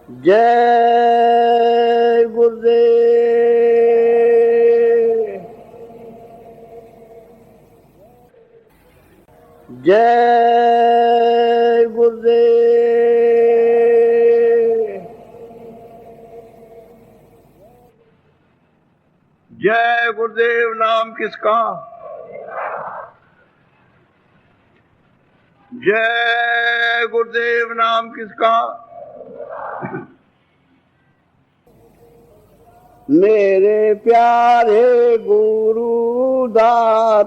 जय गुरुदेव। जय गुरुदेव। जय गुरुदेव नाम किसका? जय गुरुदेव नाम किसका? मेरे प्यारे गुरु दातार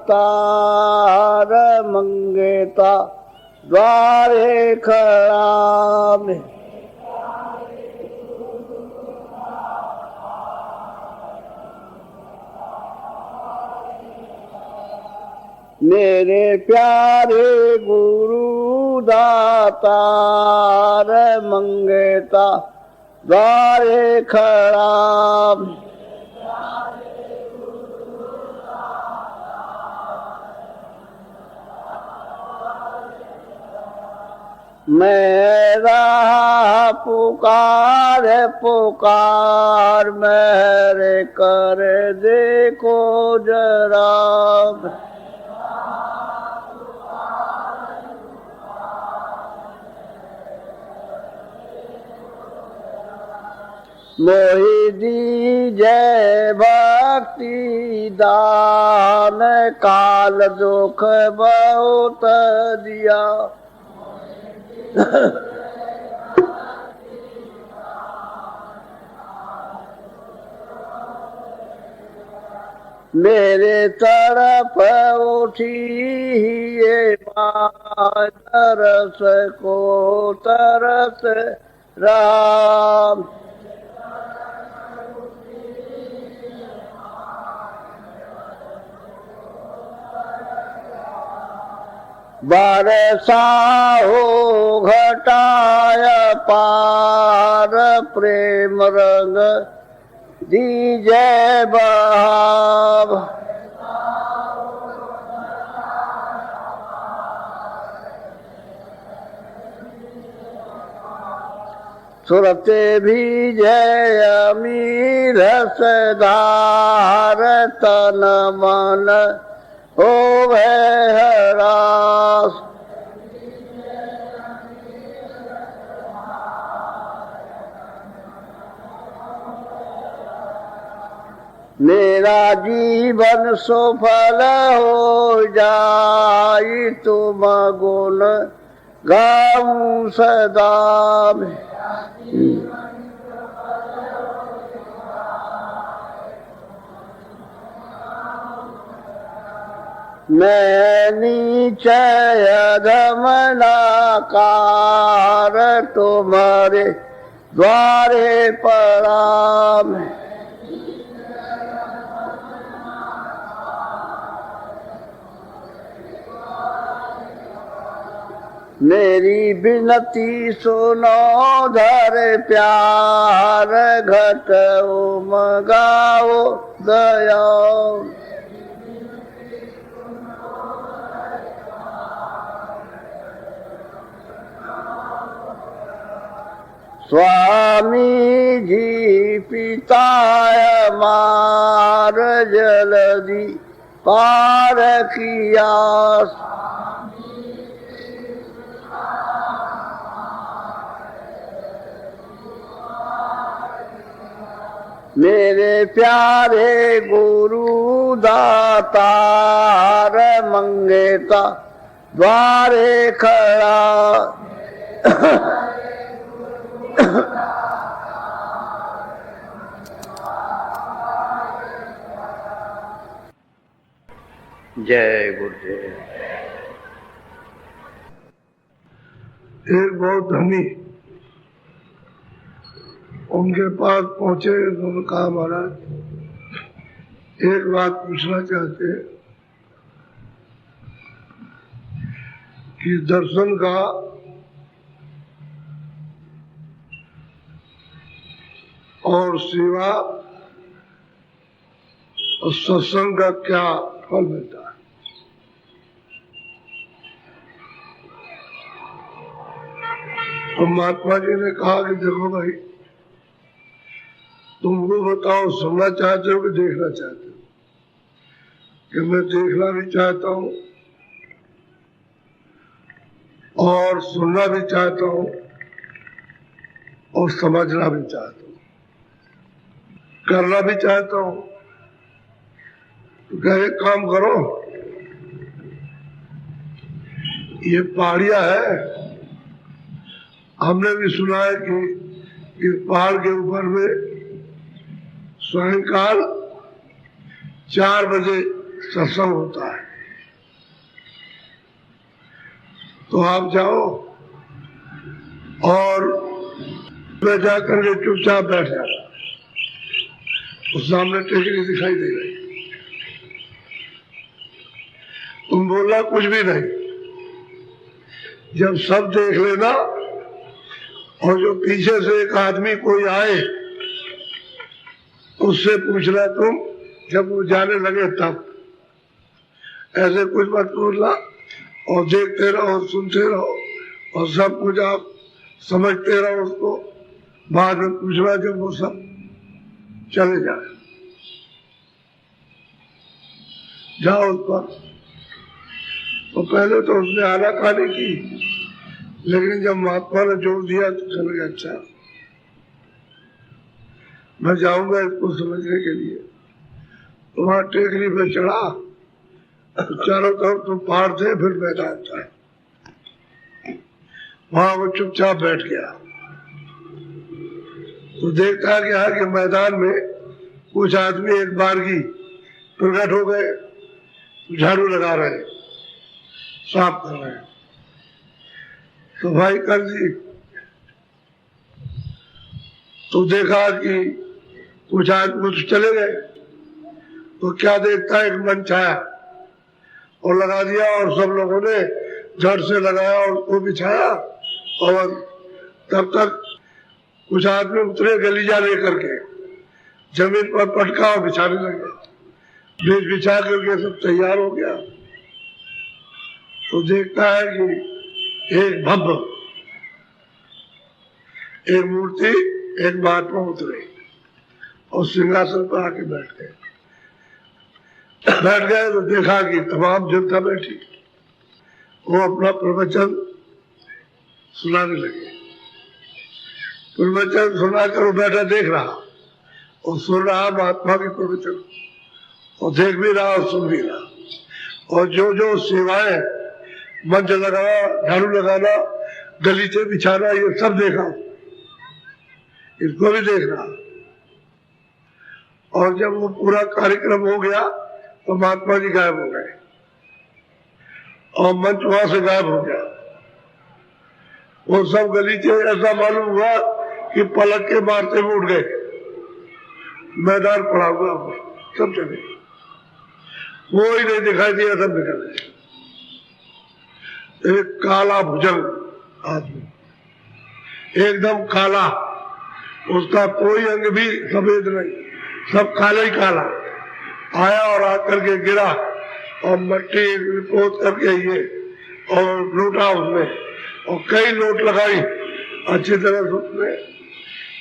मंगेता द्वारे खड़ा में। मेरे प्यारे गुरु दातार मंगेता द्वारे खड़ा। मेरा पुकार पुकार मेरे कर देखो जरा। मोहि दीजय भक्ति दान काल दुख बहुत दिया। मेरे तरफ उठी ये तरस को तरस राम। बरसा हो घटाय पार प्रेम रंग दीजय बहाव। सुरते भी जय अमीर सदार तन मन हो हरास। मेरा जीवन सफल हो जाई तुम गुण गाऊं सदा। मैं नीचय धमलाकार तुम्हारे द्वारे प्रणाम। मेरी विनती सुनो धर प्यार घट उमगाओ दया। स्वामी जी पिता मार जल्दी पार किया। मेरे प्यारे गुरु दातार मंगेता द्वारे खड़ा। जय गुरुदेव। एक बहुत धनी उनके पास पहुंचे। उन्होंने कहा महाराज एक बात पूछना चाहते हैं कि दर्शन का और सेवा और सत्संग का क्या फल मिलता है? तो महात्मा जी ने कहा कि देखो भाई, तुमको बताओ, सुनना चाहते हो कि देखना चाहते हो? कि मैं देखना भी चाहता हूँ और सुनना भी चाहता हूँ और समझना भी चाहता हूँ, करना भी चाहता हूँ। तो क्या एक काम करो, ये पहाड़िया है, हमने भी सुना है कि इस पहाड़ के ऊपर में सायंकाल 4 बजे सत्संग होता है। तो आप जाओ और मैं जाकर के चुपचाप बैठ जाता, उस सामने टेकरी दिखाई दे रही, तुम बोलना कुछ भी नहीं। जब सब देख लेना और जो पीछे से एक आदमी कोई आए उससे पूछना तुम, जब वो जाने लगे तब। ऐसे कुछ मत बोलना और देखते रहो, सुनते रहो और सब कुछ आप समझते रहो उसको। बाद में पूछना जब वो सब चले जाए। जाओ उस पर। तो पहले तो उसने आनाकानी की, लेकिन जब महात्मा ने जोर दिया तो चल गया, अच्छा मैं जाऊंगा इसको समझने के लिए। तो वहां टेकरी पे चढ़ा, चारों तरफ तो पहाड़ थे, फिर मैदान था, वहां वो चुपचाप बैठ गया। तो देखता गया कि मैदान में कुछ आदमी एक बारगी प्रकट हो गए, झाड़ू लगा रहे, साफ कर रहे, सफाई कर दी। तो देखा कि कुछ आदमी तो चले गए, तो क्या देखता है, एक मंच आया और लगा दिया, और सब लोगों ने जड़ से लगाया और उसको बिछाया। और तब तक कुछ आदमी उतरे गलीजा लेकर के, जमीन पर पटका और बिछाने लगे। बीच बिछा करके सब तैयार हो गया। तो देखता है कि एक भव्य, एक मूर्ति, एक महात्मा उतरे और सिंहासन पर आके बैठ गए। तो देखा कि तमाम जनता बैठी, वो अपना प्रवचन सुनाने लगे। प्रवचन सुनाकर वो बैठा देख रहा और सुन रहा महात्मा के प्रवचन, और देख भी रहा और सुन भी रहा। और जो जो सेवाएं, मंच लगाना, झाड़ू लगाना, गलीचे बिछाना, ये सब देखा, इसको भी देख रहा। और जब वो पूरा कार्यक्रम हो गया तो महात्मा जी गायब हो गए और मंच वहां से गायब हो गया। वो सब गलीचे ऐसा मालूम हुआ कि पलक के मारते हुए उठ गए, मैदान पड़ा हुआ, सब चले, वो ही नहीं दिखाई दिया, सब निकल गए। एक काला भुजंग आदमी, एकदम काला, उसका कोई अंग भी सफेद नहीं, सब काला ही काला, आया और आकर के गिरा और मट्टी पोत करके ये और लूटा उसमें, और कई लोट लगाई अच्छी तरह से उसमें।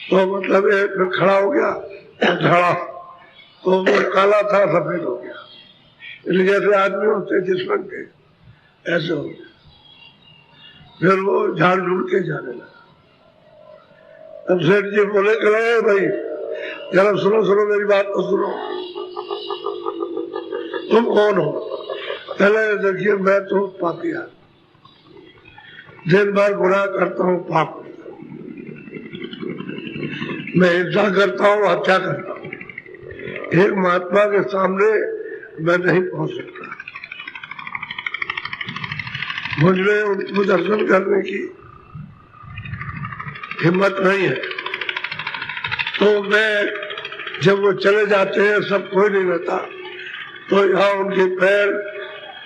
तो मतलब एक खड़ा हो गया, झड़ा, तो वो काला था, सफेद हो गया। इसलिए जैसे आदमी होते जिस रंग के, ऐसे हो गया। फिर वो झाड़ झूड़ के जाने लगा। तब सेठ जी बोले कि भाई जरा सुनो सुनो, मेरी बात तो सुनो, तुम कौन हो? पहले देखिए, मैं तो पापिया, दिन भर गुनाह करता हूँ, पाप करता हूँ, मैं हिंसा करता हूँ, हत्या करता हूँ। एक महात्मा के सामने मैं नहीं पहुंच सकता, मुझमें उनको दर्शन करने की हिम्मत नहीं है। तो मैं, जब वो चले जाते हैं, सब कोई नहीं रहता, तो यहाँ उनके पैर,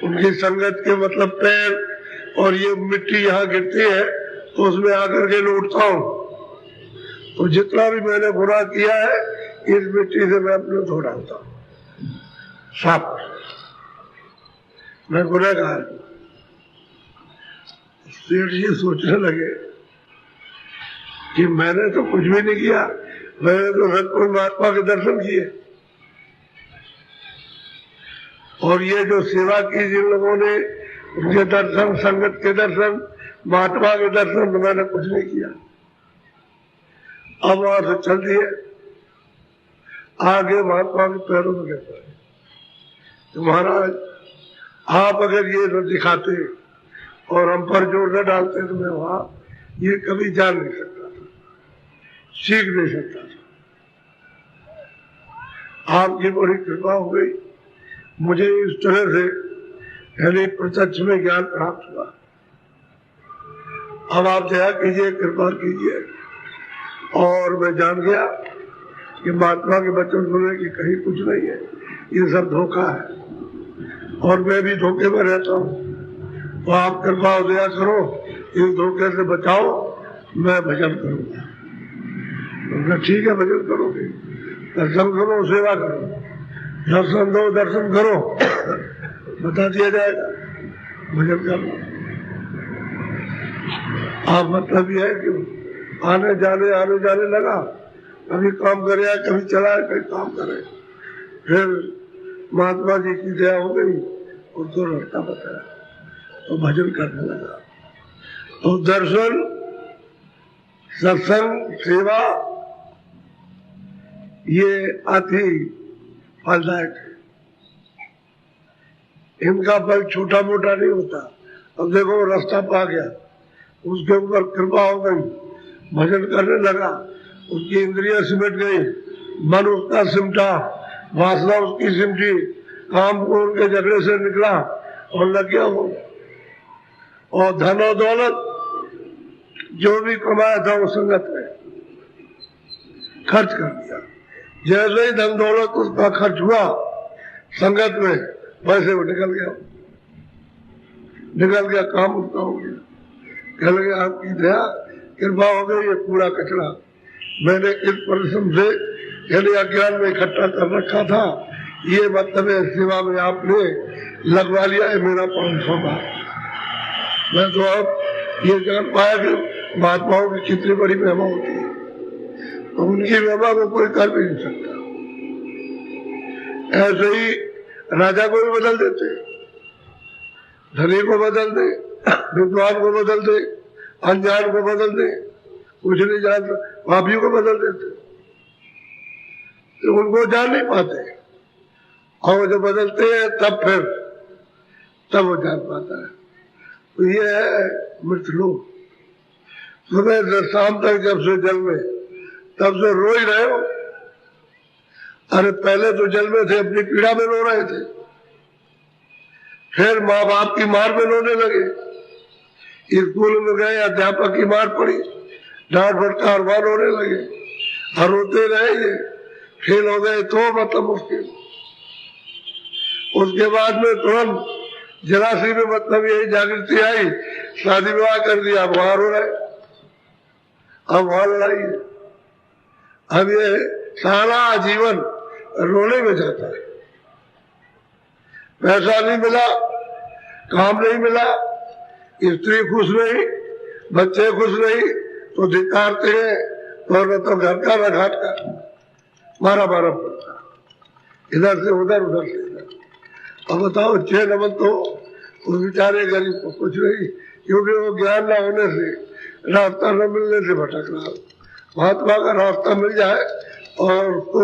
उनकी संगत के मतलब पैर और ये मिट्टी यहाँ गिरती है, तो उसमें आकर के लौटता हूँ। तो जितना भी मैंने गुनाह किया है, इस मिट्टी से मैं अपने धो डालता हूँ, साफ, मैं गुनहगार हूँ। सेठ जी सोचने लगे कि मैंने तो कुछ भी नहीं किया, मैंने तो सतगुरु महात्मा के दर्शन किए। और ये जो सेवा की जिन लोगों ने, उनके दर्शन, संगत के दर्शन, महात्मा के दर्शन, तो मैंने कुछ नहीं किया। अब वहां से चल दिए आगे महात्मा के पैरों में कहता है तो महाराज आप अगर ये न दिखाते और हम पर जोर न डालते तो मैं वहां ये कभी जान नहीं सकता था, सीख नहीं सकता था। आपकी बड़ी कृपा हो गई, मुझे इस तरह से यानी प्रत्यक्ष में ज्ञान प्राप्त हुआ। अब आप दया कीजिए, कृपा कीजिए। और मैं जान गया कि महात्मा के वचन सुनने की कहीं कुछ नहीं है, ये सब धोखा है और मैं भी धोखे में रहता हूँ। तो आप कृपा दया करो, इस धोखे से बचाओ, मैं भजन करूँगा। तो ठीक है, भजन करोगे, दर्शन करो, सेवा करो, दर्शन दो, दर्शन करो, बता दिया जाएगा, भजन करो। आप मतलब यह है कि आने जाने लगा, कभी काम करे, कभी चला, कभी काम करे। फिर महात्मा जी की दया हो गई, उनको रास्ता बताया तो भजन करने लगा। तो दर्शन, सत्संग, सेवा ये अति फलदायक है, इनका फल छोटा मोटा नहीं होता। अब देखो रास्ता पा गया, उसके ऊपर कृपा हो गई, भजन करने लगा, उसकी इंद्रियां सिमट गई, मन उसका सिमटा, वासना उसकी सिमटी, काम को उनके झगड़े से निकला और लग गया वो। और धन और दौलत जो भी कमाया था वो संगत में खर्च कर दिया। जैसे ही धन दौलत उसका खर्च हुआ संगत में, वैसे वो निकल गया, काम उसका हो गया। कह लगे आपकी दया कृपा हो गई, ये पूरा कचरा मैंने इस परिश्रम से यानी अज्ञान में इकट्ठा कर रखा था, ये मतलब है सेवा में आपने लगवा लिया है मेरा 500 का। मैं तो अब ये जान पाया कि महात्माओं की कितनी बड़ी महिमा होती है, तो उनकी महिमा को कोई कर भी नहीं सकता। ऐसे ही राजा को भी बदल देते, धनी को बदल दे, विद्वान को बदल दे, अनजान को बदल दे, कुछ नहीं जानते पापियों को बदल देते, तो उनको जान नहीं पाते। और जब बदलते हैं तब वो जान पाता है। तो ये है मृतलोक। सुबह से शाम तक जब से जल में, तब से रो ही रहे हो। अरे पहले तो जल में थे, अपनी पीड़ा में रो रहे थे, फिर माँ बाप की मार में रोने लगे, स्कूल में गए, अध्यापक की मार पड़ी, डांट फटकार वहां रोने लगे, और रोते रहे, ये फेल हो गए तो मतलब मुश्किल। उसके बाद में तुरंत जरासी में मतलब यही जागृति आई, शादी विवाह कर दिया, अब वहां रो रहे, अब वहां लड़ाई है। अब ये सारा जीवन रोने में जाता है। पैसा नहीं मिला, काम नहीं मिला, स्त्री खुश नहीं, बच्चे खुश नहीं, तो धिक्कारते हैं, तो घर का न घाट का मारा पड़ता, इधर से उधर, उधर से इधर। अब बताओ 6 नंबर तो उस बेचारे गरीब को कुछ नहीं, क्योंकि वो ज्ञान न होने से, रास्ता न मिलने से भटक रहा। महात्मा का रास्ता मिल जाए और तो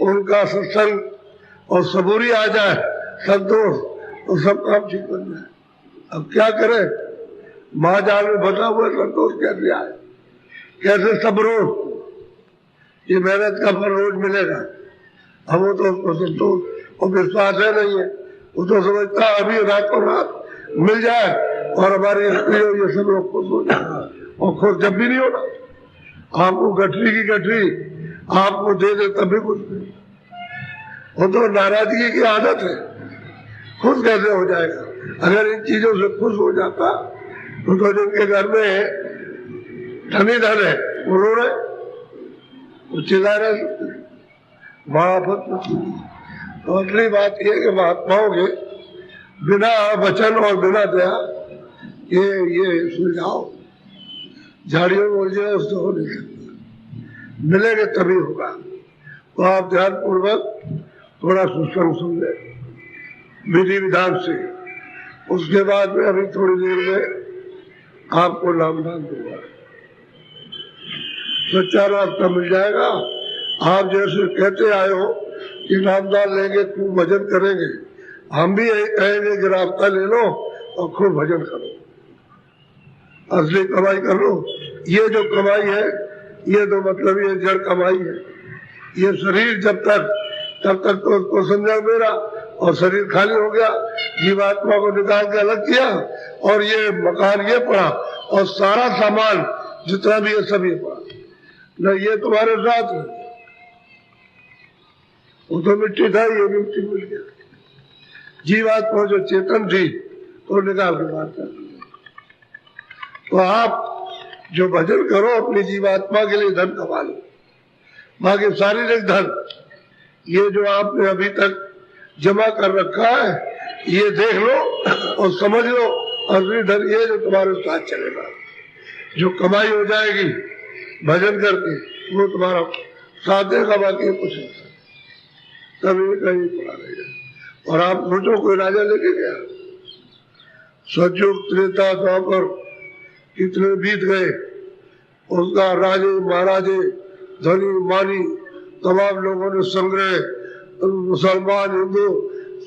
उनका सत्संग और सबूरी आ जाए, संतोष, तो सब काम ठीक बन जाए। अब क्या करें, महाजाल में फंसा हुआ संतोष कैसे आए, कैसे सब रोज ये मेहनत का फल रोज मिलेगा। अब वो तो संतोष और विश्वास है नहीं है, वो तो समझता अभी रातों रात मिल जाए और हमारी स्त्री ये सब लोग खुश हो जाए। और खुश जब भी नहीं होना, आपको गठरी की गठरी आपको दे दे तभी खुश नहीं, वो तो नाराजगी की आदत है। खुश कैसे हो जाएगा? अगर इन चीजों से खुश हो जाता तो जिनके घर में धनी धन है वो रो रहे, वो चिल्ला रहे, तो अगली बात यह कि महात्माओं के बिना वचन और बिना दया ये सुलझाओ झाड़ियों में उलझे उससे हो नहीं सकता, मिलेंगे तभी होगा। तो आप ध्यान पूर्वक थोड़ा सत्संग सुन ले विधि विधान से। उसके बाद में अभी थोड़ी देर में आपको नामदान दूंगा, सच्चा रास्ता मिल जाएगा। आप जैसे कहते आए हो कि नामदान लेंगे खूब भजन करेंगे, हम भी यही कहेंगे कि रास्ता ले लो और खूब भजन करो, असली कमाई कर लो। ये जो कमाई है ये तो मतलब ये जड़ कमाई है। ये शरीर जब तक तब तक तो उसको समझा मेरा, और शरीर खाली हो गया, जीवात्मा को निकाल के अलग किया और ये मकान ये पड़ा और सारा सामान जितना भी है सब ये पड़ा न, ये तुम्हारे साथ है। वो तो मिट्टी था, ये भी मिट्टी मिल गया। जीवात्मा जो चेतन थी तो निकाल के बाहर कर दिया। तो आप जो भजन करो अपनी जीवात्मा के लिए धन कमा लो, बाकी शारीरिक धन ये जो आपने अभी तक जमा कर रखा है ये देख लो और समझ लो, असली धन ये जो तुम्हारे साथ चलेगा, जो कमाई हो जाएगी भजन करके वो तुम्हारा साथ देगा, बाकी कुछ नहीं कभी कहीं पड़ा रहेगा। और आप सोचो कोई राजा लेके गया, सतयुग त्रेता द्वापर कितने बीत गए, उसका राजे महाराजे धनी मानी तमाम लोगों ने संग्रह, मुसलमान हिंदू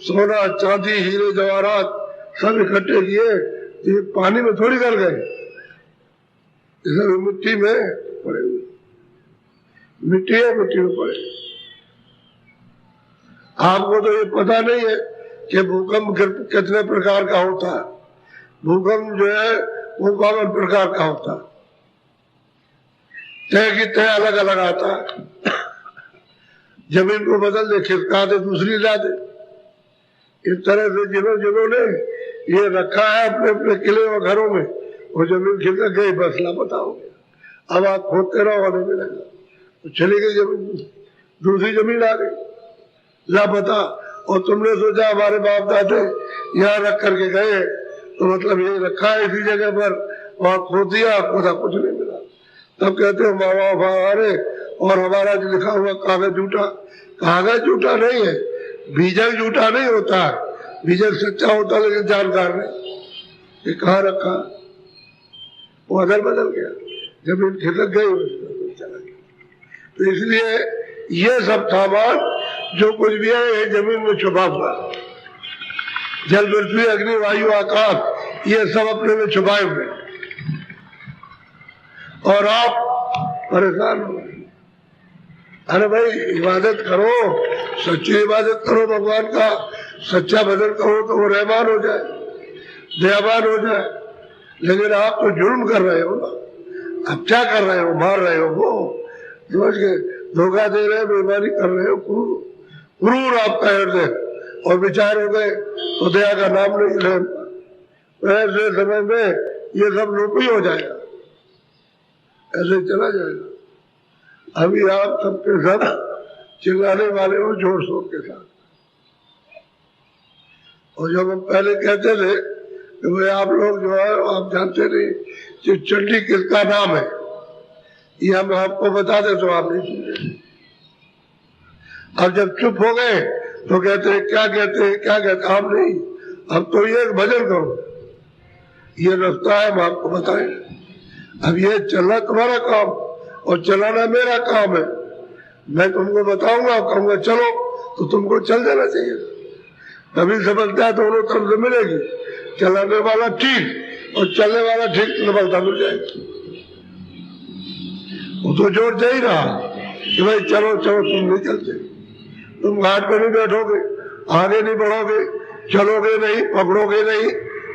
सोना चांदी हीरे जवाहरात सब इकट्ठे किए, ये पानी में थोड़ी गल गए, सब मिट्टी में पड़े हुए, मिट्टी है मिट्टी में पड़े। आपको तो ये पता नहीं है कि भूकंप कितने प्रकार का होता है। भूकंप जो है वो 52 प्रकार का होता है, तय की तय अलग अलग आता है। जमीन को बदल दे, खिसका दे, दूसरी ला दे। इस तरह से जिन्होंने ये रखा है अपने अपने किले और घरों में, वो जमीन खिसक गई, बस लापता हो गया। अब आप खोदते रहो नहीं मिलेगा, तो चली गई जमीन, दूसरी जमीन आ गई लापता। और तुमने सोचा हमारे बाप दादे यहाँ रख करके गए तो मतलब ये रखा है इसी जगह पर, वहां खोद दिया, खोदा कुछ नहीं मिला। तब कहते हो माँ बाप हमारे और हमारा जो लिखा हुआ कागज झूठा। कागज झूठा नहीं है, बीजक झूठा नहीं होता है, बीजक सच्चा होता है, लेकिन जानकार नहीं ये कहाँ रखा, वो अदल बदल गया, जमीन खिसक गई, चला गया। तो इसलिए ये सब सामान जो कुछ भी है ये जमीन में छुपा हुआ है। जल पृथ्वी अग्नि वायु आकाश ये सब अपने में छुपाए हुए, और आप परेशान हो। अरे भाई इबादत करो, सच्ची इबादत करो भगवान का, सच्चा भजन करो तो वो रहमान हो जाए, दयावान हो जाए। लेकिन आप तो जुल्म कर रहे हो ना, अब क्या कर रहे हो, मार रहे हो, वो समझ के धोखा दे रहे हो, बेईमानी कर रहे हो, क्रूर आपका हृदय, और विचार हो गए तो दया का नाम नहीं ले। ऐसे समय में ये सब लोप ही हो जाएगा, ऐसे चला जाएगा। अभी आप सबके सब चिल्लाने वाले हो जोर शोर के साथ। और जब हम पहले कहते थे कि भाई आप लोग जो है आप जानते नहीं कि चंडी किसका नाम है, ये हम आपको बता दे तो आप नहीं सुनते। अब जब चुप हो गए तो कहते हैं क्या कहते हैं क्या कहते, आप नहीं। अब तो ये भजन करो, ये रास्ता है हम आपको बताएं। अब ये चलना तुम्हारा काम और चलाना मेरा काम है। मैं तुमको बताऊंगा, कहूंगा चलो तो तुमको चल जाना चाहिए, तभी सफलता दोनों तरफ से मिलेगी। चलाने वाला ठीक और चलने वाला ठीक, सफलता मिल जाएगी। वो तो जोर दे ही रहा कि भाई चलो चलो, तुम नहीं चलते, तुम घाट पर नहीं बैठोगे, आगे नहीं बढ़ोगे, चलोगे नहीं, पकड़ोगे नहीं,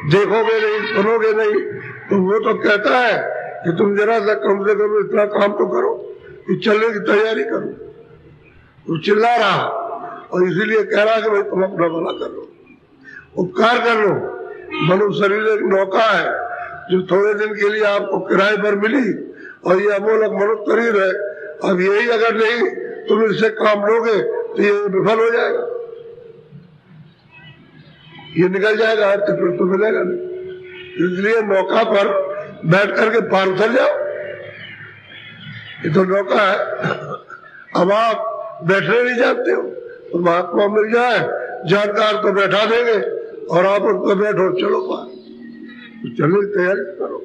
देखोगे नहीं, सुनोगे नहीं। तो वो तो कहता है कि तुम जरा सा कम से कम इतना काम तो करो कि चलने की तैयारी करो। तो चिल्ला रहा और इसीलिए कह रहा कि भाई तुम अपना भला कर लो, उपकार कर लो। मनुष्य शरीर एक नौका है जो थोड़े दिन के लिए आपको किराए पर मिली, और ये अमोलक मनुष्य शरीर है। अब यही अगर नहीं तुम इससे काम लोगे तो ये विफल हो जाएगा, ये निकल जाएगा, तो फिर तो मिलेगा नहीं। इसलिए मौका पर बैठ करके पार उतर जाओ, ये तो नौका है। अब आप बैठने नहीं जानते हो तो महात्मा मिल जाए जानकार तो बैठा देंगे और आप उनको बैठो चलो पार, तो चलने की तैयारी करो,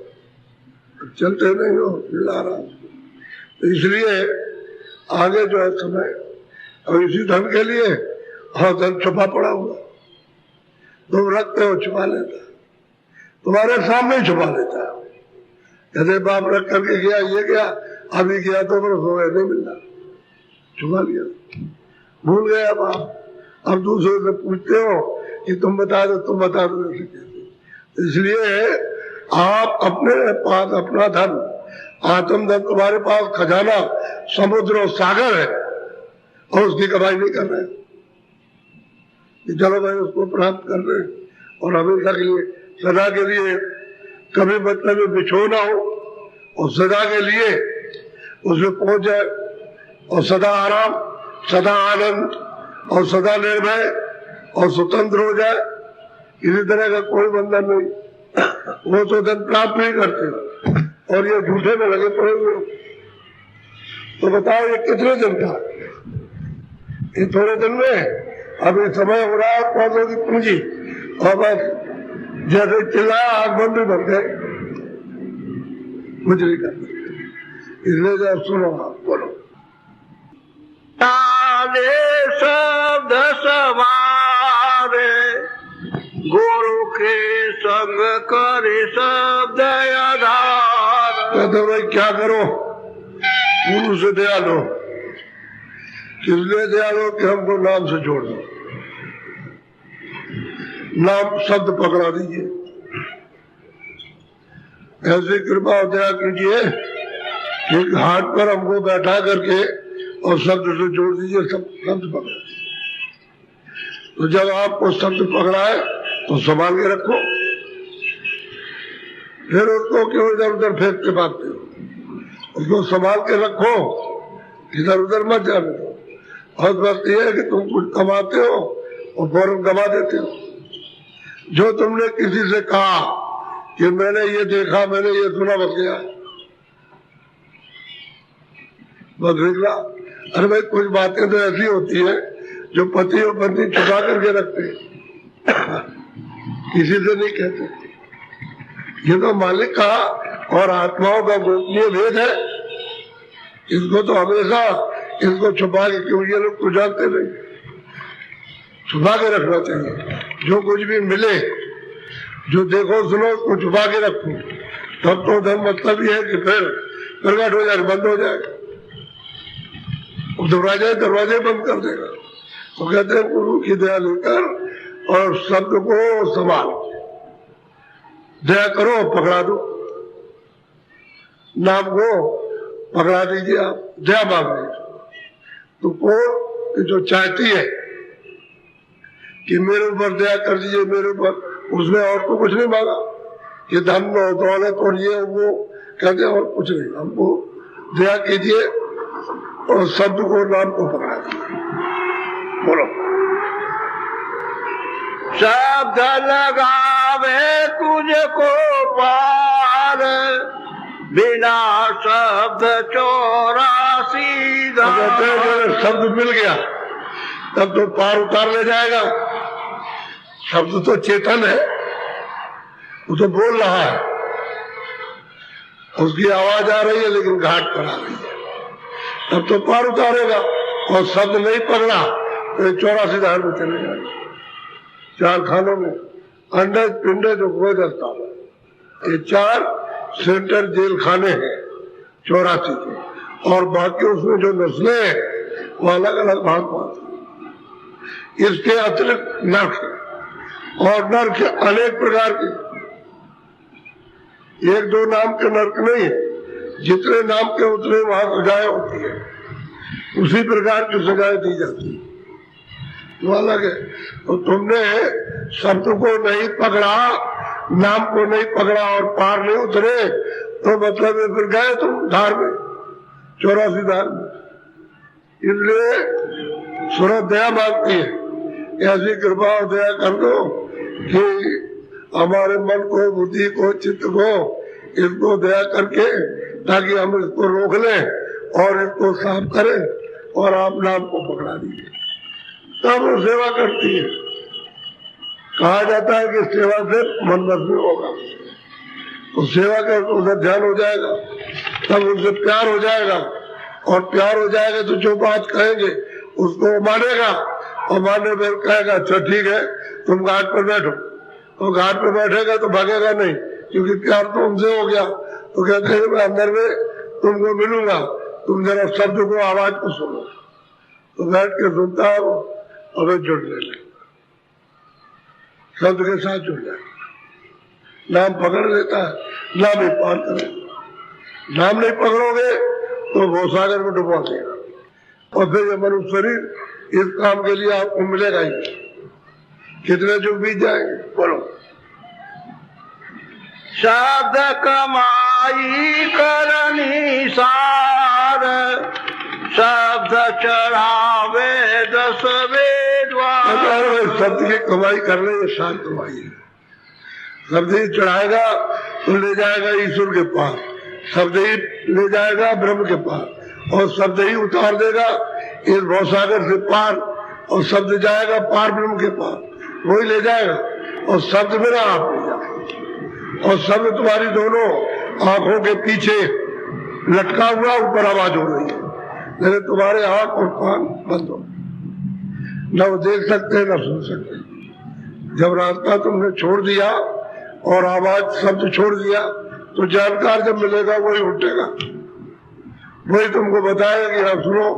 चलते नहीं हो चिल्ला रहा। तो इसलिए आगे जो है समय और इसी धन के लिए और धन छुपा पड़ा हुआ, तुम रखते हो छुपा लेता है, तुम्हारे सामने ही छुपा लेता है। कहते बाप रख करके गया, ये गया, अभी गया तो बरस हो गए, नहीं मिलना, छुपा लिया, भूल गया बाप। अब दूसरे से पूछते हो कि तुम बता दो, तुम बता दो, ऐसे कहते। इसलिए आप अपने पास अपना धन, आत्मधन, तुम्हारे पास खजाना समुद्र और सागर है और उसकी कमाई नहीं कर रहे कि चलो भाई उसको प्राप्त कर रहे और हमेशा के लिए सदा के लिए कभी मतलब में बिछो ना हो और सदा के लिए उसमें पहुंच जाए और सदा आराम, सदा आनंद और सदा निर्भय और स्वतंत्र हो जाए। इसी तरह का कोई बंधन नहीं, वो तो धन प्राप्त नहीं करते और ये झूठे में लगे पड़े हुए। तो बताओ ये कितने दिन का, ये थोड़े दिन में अभी समय हो रहा है पौधों की पूंजी और बस जैसे चिल्लाया आग बंद भी बन गए, कुछ नहीं करते। इसलिए जब सुनो आप बोलो, ताले शब्द सवारे गुरु के संग करे शब्द आधार। कहते भाई क्या करो, गुरु से दया लो, किसलिए दया लो कि हमको नाम से जोड़ दो, नाम शब्द पकड़ा दीजिए, ऐसी कृपा दया कीजिए कि घाट पर हमको बैठा करके और शब्द से जोड़ दीजिए, शब्द पकड़ा दीजिए। तो जब आपको शब्द पकड़ाए तो संभाल के रखो, फिर उसको क्यों इधर उधर फेंकते भागते हो, उसको संभाल के रखो, इधर उधर मत जाने दो। और बात यह है कि तुम कुछ कमाते हो और फौरन गवा देते हो। जो तुमने किसी से कहा कि मैंने ये देखा, मैंने ये सुना, बच गया, बस निकला। अरे भाई कुछ बातें तो ऐसी होती है जो पति और पत्नी छुपा करके रखते हैं, किसी से नहीं कहते। ये तो मालिक का और आत्माओं का गोपनीय भेद है, इसको तो हमेशा इसको छुपा के, क्यों ये लोग तो जानते नहीं, छुपा के रखना चाहिए। जो कुछ भी मिले, जो देखो सुनो, उसको छुपा के रखो, तब तो धन मतलब ये है कि फिर प्रकट हो जाए, बंद हो जाए, दरवाजे बंद कर देगा। तो कहते हैं गुरु की दया लेकर और शब्द को संभाल, दया करो, पकड़ा दो, नाम को पकड़ा दीजिए, आप दया मांग लीजिए। तो कौन जो चाहती है कि मेरे ऊपर दया कर दीजिए, मेरे ऊपर, उसने और तो कुछ नहीं मांगा कि धन और दौलत और ये वो, कहते और कुछ नहीं, हमको दया कीजिए और शब्द को, नाम को पकड़ा दीजिए। बोलो, शब्द लगावे तुझको पार, बिना शब्द 84 अगर शब्द मिल गया तब तो पार उतार ले जाएगा। शब्द तो चेतन है, वो तो बोल रहा है, उसकी आवाज आ रही है लेकिन घाट पर आ रही है, तब तो पार उतारेगा। और शब्द नहीं पकड़ा तो 84 धार में चले जाएगा। 4 खानों में अंडर पिंडे जो रोज अस्पताल है, ये 4 सेंटर जेल खाने हैं 84 के, और बाकी उसमें जो नस्लें हैं वो अलग अलग भाग पाते। इसके अतिरिक्त नर्क और नर्क अनेक प्रकार के, 1-2 नाम के नर्क नहीं है, जितने नाम के उतने वहां सजाएं होती है, उसी प्रकार की सजाएं दी जाती है, वो अलग है। तो तुमने शब्द को नहीं पकड़ा, नाम को नहीं पकड़ा और पार नहीं उतरे, तो मतलब फिर गए तुम धार में, 84 धार में। इसलिए सूरत दया मांगती है, ऐसी कृपा और दया कर दो कि हमारे मन को, बुद्धि को, चित्त को, इसको दया करके, ताकि हम इसको रोक लें और इसको साफ करें और आप नाम को पकड़ा दीजिए, तब वो सेवा करती है। कहा जाता है कि सेवा से मन बस में होगा, तो सेवा का उधर ध्यान हो जाएगा, तब उनसे प्यार हो जाएगा, और प्यार हो जाएगा तो जो बात कहेंगे उसको मानेगा, और मानने पर कहेगा अच्छा ठीक है तुम घाट पर बैठो, और घाट पर बैठेगा तो भागेगा नहीं, क्योंकि प्यार तो उनसे हो गया। तो कहते हैं मैं अंदर में तुमको मिलूंगा, तुम जरा शब्द को आवाज को सुनो, तो बैठ के सुनता है और जुड़ लेना, शब्द के साथ जुड़ जाए, नाम पकड़ लेता है, नाम ही पार करेगा। नाम नहीं पकड़ोगे तो वो सागर में डुबा देगा, और फिर ये मनुष्य शरीर इस काम के लिए आपको मिलेगा ही। कितने जो बीत जाएंगे, बोलो। शब्द कमाई करनी सार, शब्द चढ़ावे 10 वेद। शब्द की कमाई कर ले, ये शांत कमाई है। शब्द ही चढ़ाएगा तो ले जाएगा ईश्वर के पास, शब्द ही ले जाएगा ब्रह्म के पास, और शब्द ही उतार देगा इस भवसागर से पार, और शब्द जाएगा पार ब्रह्म के पास, वही ले जाएगा। और शब्द मेरा आप ले जाएगा, और शब्द तुम्हारी दोनों आंखों के पीछे लटका हुआ, ऊपर आवाज हो रही है, लेकिन तुम्हारे आंख और कान बंद हो, न वो देख सकते न सुन सकते। जब रास्ता तुमने छोड़ दिया और आवाज शब्द छोड़ दिया, तो जानकार जब मिलेगा वही उठेगा, वही तुमको बताएगा कि आप सुनो,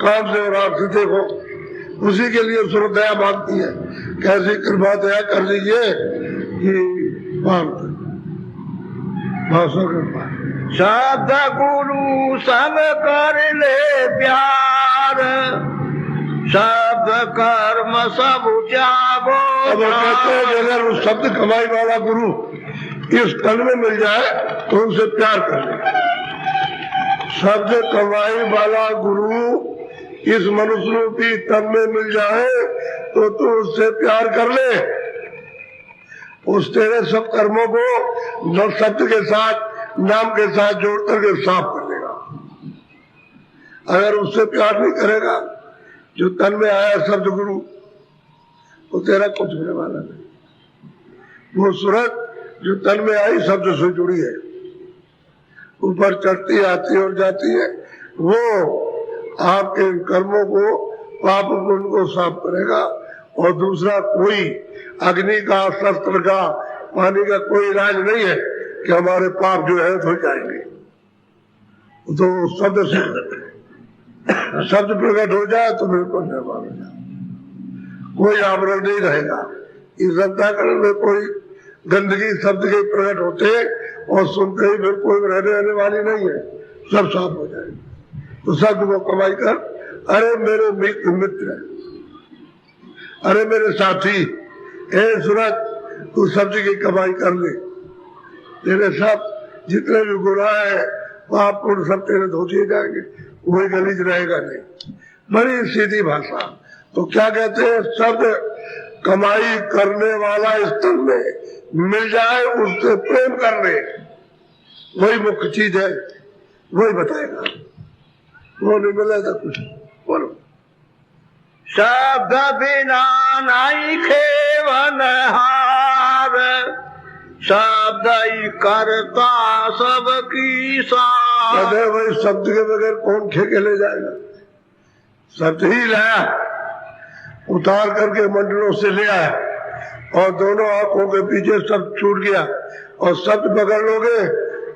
काम से और आंख से देखो। उसी के लिए सुनो दया मांगती है, कैसी कृपा दया कर दीजिए कि मांगते शब्द गुरु संग कर ले प्यार, शब्द कर्म सब त्यागो। अब कहते हैं कि अगर उस शब्द कमाई वाला गुरु इस तन में मिल जाए तो उनसे प्यार कर ले। शब्द कमाई वाला गुरु इस मनुष्य रूपी तन में मिल जाए तो तू उससे प्यार कर ले, उस तेरे सब कर्मों को शब्द के साथ नाम के साथ जोड़ करके साफ कर देगा। अगर उससे प्यार नहीं करेगा जो तन में आया शब्द गुरु, तो तेरा कुछ होने वाला नहीं। वो सूरत जो तन में आई शब्द से जुड़ी है, ऊपर चढ़ती आती और जाती है, वो आपके कर्मों को पाप पुण्य को साफ करेगा। और दूसरा कोई अग्नि का, शस्त्र का, पानी का कोई इलाज नहीं है कि हमारे पाप जो है धुल जाएंगे। तो शब्द से शब्द प्रकट हो जाए तो बिल्कुल निर्माण हो जाए, कोई आवरण नहीं रहेगा। इस अंतःकरण में कोई गंदगी शब्द के प्रकट होते और सुनते ही फिर कोई रहने वाली नहीं है, सब साफ हो जाएगा। तो शब्द को कमाई कर, अरे मेरे मित्र, अरे मेरे साथी, ए सूरत तू शब्द की कमाई कर ले, तेरे सब जितने भी गुनाह है पाप पुण्य सब तेरे धो दिए जाएंगे, कोई गलीज रहेगा नहीं। बड़ी सीधी भाषा। तो क्या कहते हैं, शब्द कमाई करने वाला स्थल में मिल जाए उससे प्रेम कर ले, वही मुख्य चीज है, वही बताएगा। वो नहीं मिले तो कुछ बोलो। शब्द बिना नहीं खेवन हार, शब्द ही करता सबकी सार। भाई शब्द के बगैर कौन ठेके ले जाएगा? शब्द ही लाया, उतार करके मंडलों से ले आया, और दोनों आंखों के पीछे सब छूट गया, और शब्द पकड़ लोगे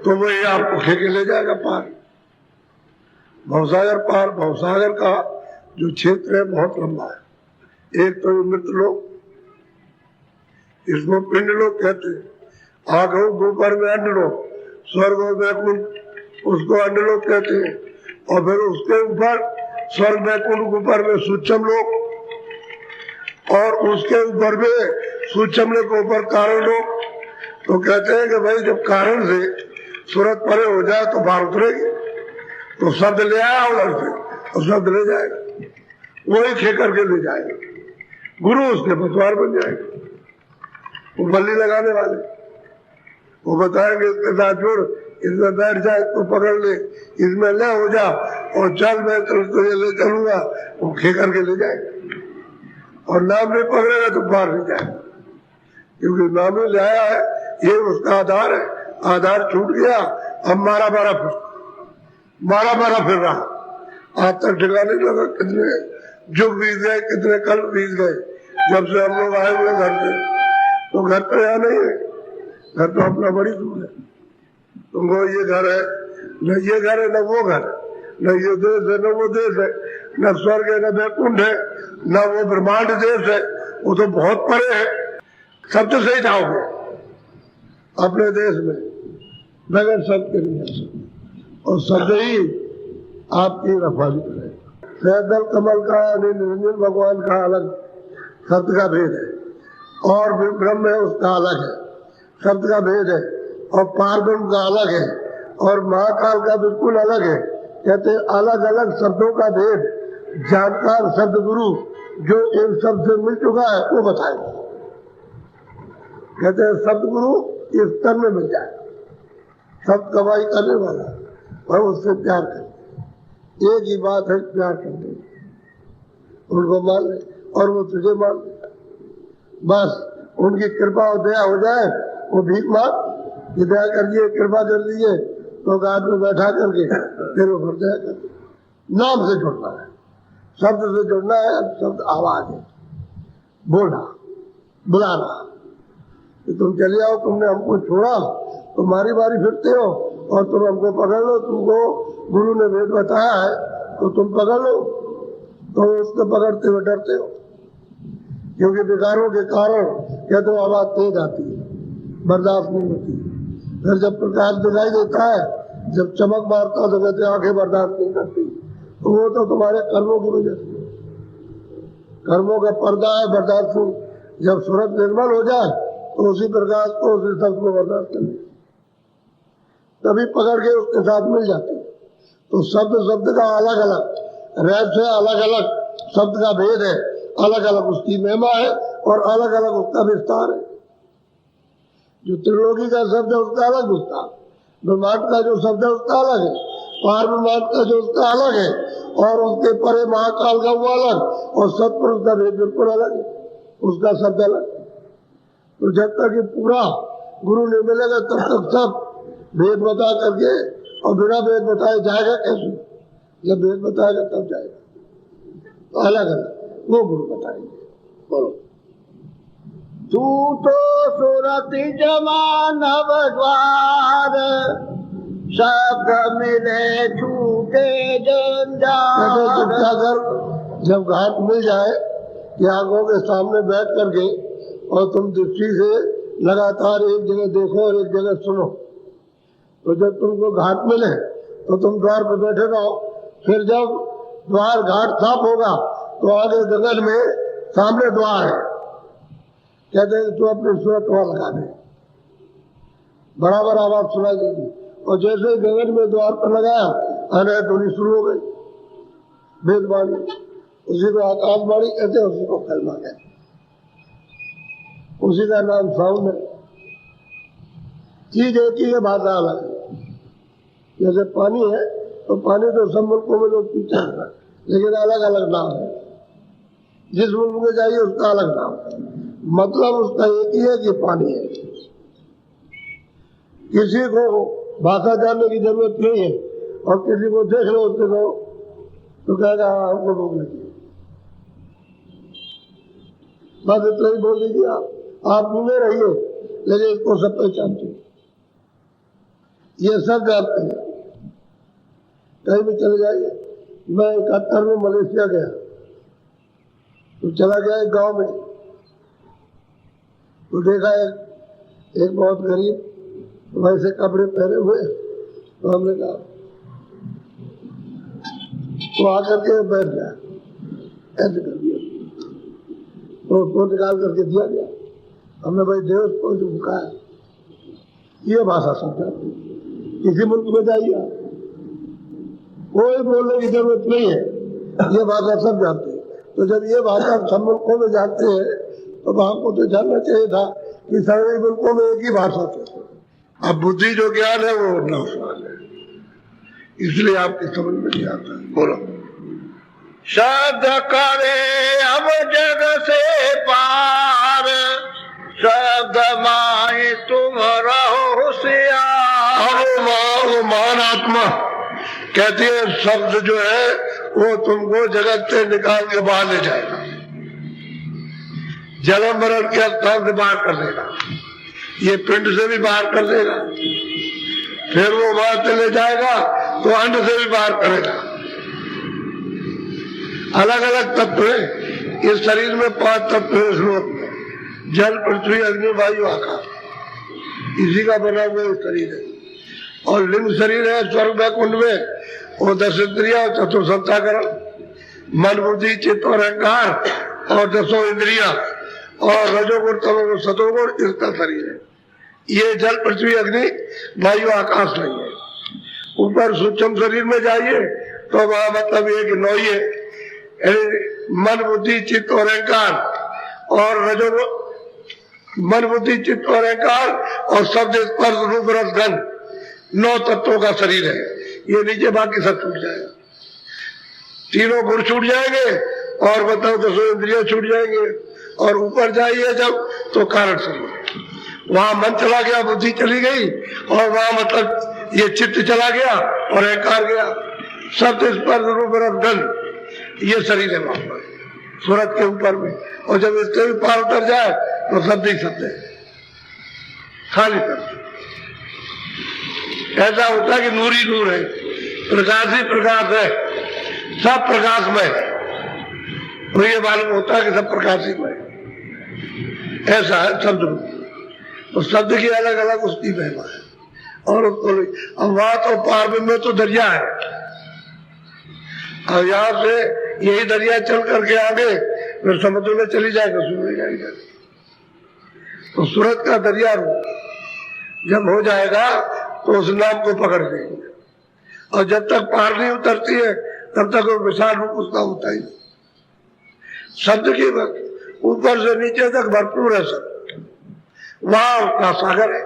तो वही आपको ठेके ले जाएगा पार। भवसागर पार, भवसागर का जो क्षेत्र है बहुत लंबा है। एक तो मृत लोग, इसको पिंड लोग कहते हैं, आगो गोपर में अंड लोग, स्वर्ग वैकुंठ उसको अंड लोग कहते हैं, और फिर उसके ऊपर स्वर्ग वैकुंठ ऊपर में सूक्ष्म लोग, और उसके ऊपर में सूक्ष्म के ऊपर कारण लोग। तो कहते हैं कि भाई जब कारण से सूरत परे हो जाए तो बाहर उतरेगी, तो शब्द ले आया उधर से और शब्द ले जाएगा, वही खे करके ले जाएगा, गुरु उसके पतवार बन जाएगा। वो बल्ली लगाने वाले वो बताएंगे इसके साथ जुड़, इसमें बैठ जाए तो पकड़ ले, इसमें ले हो जा, और चल मैं तुझे ले चलूंगा, वो खे करके ले जाएगा। और नाम नहीं पकड़ेगा तो बाहर नहीं जाएगा, क्योंकि नाम ही ले आया है, ये उसका आधार है। आधार छूट गया, अब मारा मारा फिर रहा, आज तक ठिकाने नहीं लगा। कितने जुग बीत गए, कितने कल बीत गए, जब से हम लोग आए हुए घर पे। तो घर पे यहाँ नहीं है, घर तो अपना बड़ी दूर है। तुमको ये घर है, न ये घर है, न वो घर, न ये देश है, न वो देश है, न स्वर्ग है, न वैकुंठ है, न वो ब्रह्मांड देश है, वो तो बहुत परे है। सब तो सही जाओगे अपने देश में बगैर सब के लिए, और सब ही आपकी रखवाली करें। सैदल कमल का निरंजन भगवान का अलग शब्द का भेद है, और ब्रह्म है उसका अलग है, शब्द का भेद है, और पारब्रह्म का अलग है, और महाकाल का बिल्कुल अलग है। कहते अलग अलग शब्दों का भेद जानकार शब्द गुरु जो इन शब्द से मिल चुका है वो बताएगा। कहते हैं शब्द गुरु इस स्तर में मिल जाए, शब्द कमाई करने वाला और उससे प्यार कर, एक ही बात है प्यार करने, उनको मान ले और वो तुझे मान ले, बस उनकी कृपा और दया हो जाए। वो भीख मांग कि दया कर दिए, कृपा कर दीजिए, तो गाद में बैठा करके फिर वो भर दया कर। नाम से जुड़ना है, शब्द से जुड़ना है। शब्द आवाज है, बोला बुलाना कि तुम चले आओ, तुमने हमको छोड़ा, तुम्हारी बारी फिरते हो और तुम हमको पकड़ लो, तुमको गुरु ने वेद बताया है तो तुम पकड़ लो। तो उसको पकड़ते हुए डरते हो, क्योंकि विकारों के कारण क्या तो आवाज तेज आती है, बर्दाश्त नहीं होती। फिर जब प्रकाश दिखाई देता है, जब चमक मारता तो कहते आंखें बर्दाश्त नहीं करती, तो वो तो तुम्हारे कर्मों की वजह से, कर्मों का पर्दा है बर्दाश्त। जब सूरत निर्मल हो जाए तो उसी प्रकाश को, उसी शब्द को बर्दाश्त कर ले, तभी पकड़ के उसके साथ मिल जाती। तो शब्द का अलग अलग रैप है, अलग अलग शब्द का भेद है, अलग अलग उसकी महिमा है और अलग अलग उसका विस्तार है। जो त्रिलोकी का शब्द है उसका अलग विस्तार, ब्रह्मांड का जो शब्द है उसका अलग है, पार ब्रह्मांड का जो उसका अलग है, और उसके परे महाकाल का वो अलग, और सतपुरुष का भेद बिल्कुल अलग है, उसका शब्द अलग। तो जब तक ये पूरा गुरु नहीं मिलेगा तब तक सब भेद बता करके, और बिना भेद बताए जाएगा कैसे? जब भेद बताएगा तब जाएगा। तो अलग अलग वो गुरु बताएंगे। बोलो। तू तो सूरत जमान द्वार, शब्द मिले छूटे जंजाल। जब घाट मिल जाए कि आंखों के सामने बैठ करके और तुम दृष्टि से लगातार एक जगह देखो और एक जगह सुनो, तो जब तुमको घाट मिले तो तुम द्वार पर बैठे रहो। फिर जब द्वार घाट साफ होगा तो आगे गगन में सामने द्वार है, कहते हैं तू अपनी सूरत वहां लगा दे, बराबर आवाज सुनाई देगी। और जैसे ही गगन में द्वार पर लगाया, अरे धुनी शुरू हो गई, वेदवाणी, उसी को आकाशवाणी कहते हैं, उसी को कलमा कहते हैं, उसी का नाम साउंड है। चीज एक ही है, भाषा अलग है। जैसे पानी है तो पानी तो सब मुल्कों में लोग पीते हैं, लेकिन अलग अलग नाम है। जिस मुल्क में जाइए उसका अलग नाम है, मतलब उसका एक ही है कि पानी है। किसी को भाषा जानने की जरूरत नहीं है, और किसी को देख लो उसके को तो कहेगा हमको भूख लगी, बस इतना ही बोल दीजिए। आप घूमे रहिए, लेकिन इसको सब पहचानते हैं, ये सब जानते हैं। कहीं भी चले जाइए। मैं 71 में मलेशिया गया, तो चला गया एक गांव में, तो देखा एक बहुत गरीब वैसे कपड़े पहने हुए, तो हमने कहा, तो आकर के बैठ गया, ऐसे कर दिया, तो उसको निकाल करके दिया गया। हमने भाई देव को जो भूखा है, ये भाषा समझा। किसी मुल्क में जाइए, कोई बोलने की जरूरत नहीं है, ये भाषा सब जानते हैं। तो जब ये भाषा सब मुल्कों में जानते हैं, तो आपको तो जानना चाहिए था कि सभी मुल्कों में एक ही भाषा थी। अब बुद्धि जो ज्ञान है वो अपना सवाल है, इसलिए आपकी समझ में नहीं आता। बोलो। शब्द करे अब जग से पार, शब्द माए तुम रहो होशियार। वो महान आत्मा कहती है शब्द जो है वो तुमको जगत से निकाल के बाहर ले जाएगा, जन्म मरण के स्थान से बाहर कर देगा, ये पिंड से भी बाहर कर देगा, फिर वो वहां से ले जाएगा तो अंड से भी बाहर करेगा। अलग अलग तत्व है इस शरीर में, 5 तत्व है इस लोक में, जल पृथ्वी अग्नि वायु आकाश, इसी का बना हुआ शरीर है। और लिंग शरीर है स्वर्ग वैकुंठ में, वो 10 इंद्रिया, चतुर्संताकरण, मन बुद्धि चित्त और अहंकार और 10 इंद्रिया और रजोगुण तमोगुण सतोगुण, इसका शरीर है। ये जल पृथ्वी अग्नि वायु आकाश नहीं है। ऊपर सूक्ष्म शरीर में जाइए तो वहां मतलब ये कि नौइये मन बुद्धि चित्त और अहंकार और रजोगुण, मन बुद्धि चित्त और अहंकार और शब्द स्पर्श रूप रस गंध, 9 तत्वों का शरीर है। ये नीचे बाकी सब छूट जाएगा, तीनों गुण छूट जाएंगे और बताओ 10 इंद्रियां छूट जाएंगे। और ऊपर जाइए जब तो कारण शरीर, वहां मन चला गया, बुद्धि चली गई, और वहां मतलब ये चित्त चला गया और अहंकार गया, शब्द स्पर्श रूप रस गंध, ये शरीर है वहां पर सूरत के ऊपर में। और जब इसके भी पार उतर जाए तो शब्द ही शब्द है, खाली शब्द। ऐसा होता है कि नूर ही नूर है, प्रकाश ही प्रकाश है, सब प्रकाशमय। तो ये मालूम होता है कि सब प्रकाश ही में, ऐसा है शब्द रूप। तो शब्द की अलग अलग उसकी महिमा है। और अब वहां तो पार में तो दरिया है, और यहाँ से यही दरिया चल करके आगे फिर समुद्र में चली जाएगा, सूरज जाएगा। तो सूरत का दरिया जब हो जाएगा तो उस नाम को पकड़ लेंगे, और जब तक पार नहीं उतरती है तब तक वो विशाल रूप उसका होता ही। शब्द की ऊपर से नीचे तक भरपूर है सब, वहां उसका सागर है,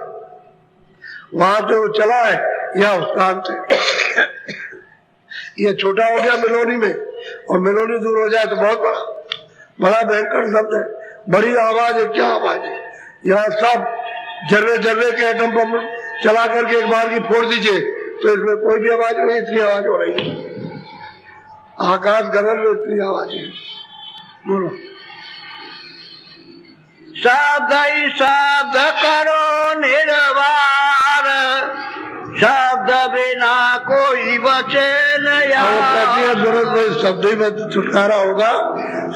वहां जो चला है या उसका अंत है। ये छोटा हो गया मिलोनी में, और मिलोनी दूर हो जाए तो बहुत बड़ा भयंकर शब्द है, बड़ी आवाज है। क्या आवाज है? यहाँ सब जर्रे जर्रे के एटम बम चला करके एक बार की फोड़ दीजिए तो इसमें कोई भी आवाज नहीं, इतनी आवाज हो रही है। आकाश गगन में इतनी आवाज है। बोलो। शब्द ही शब्द करो निर्वार, शब्द बिना कोई बचे नहीं। शब्द ही में छुटकारा होगा।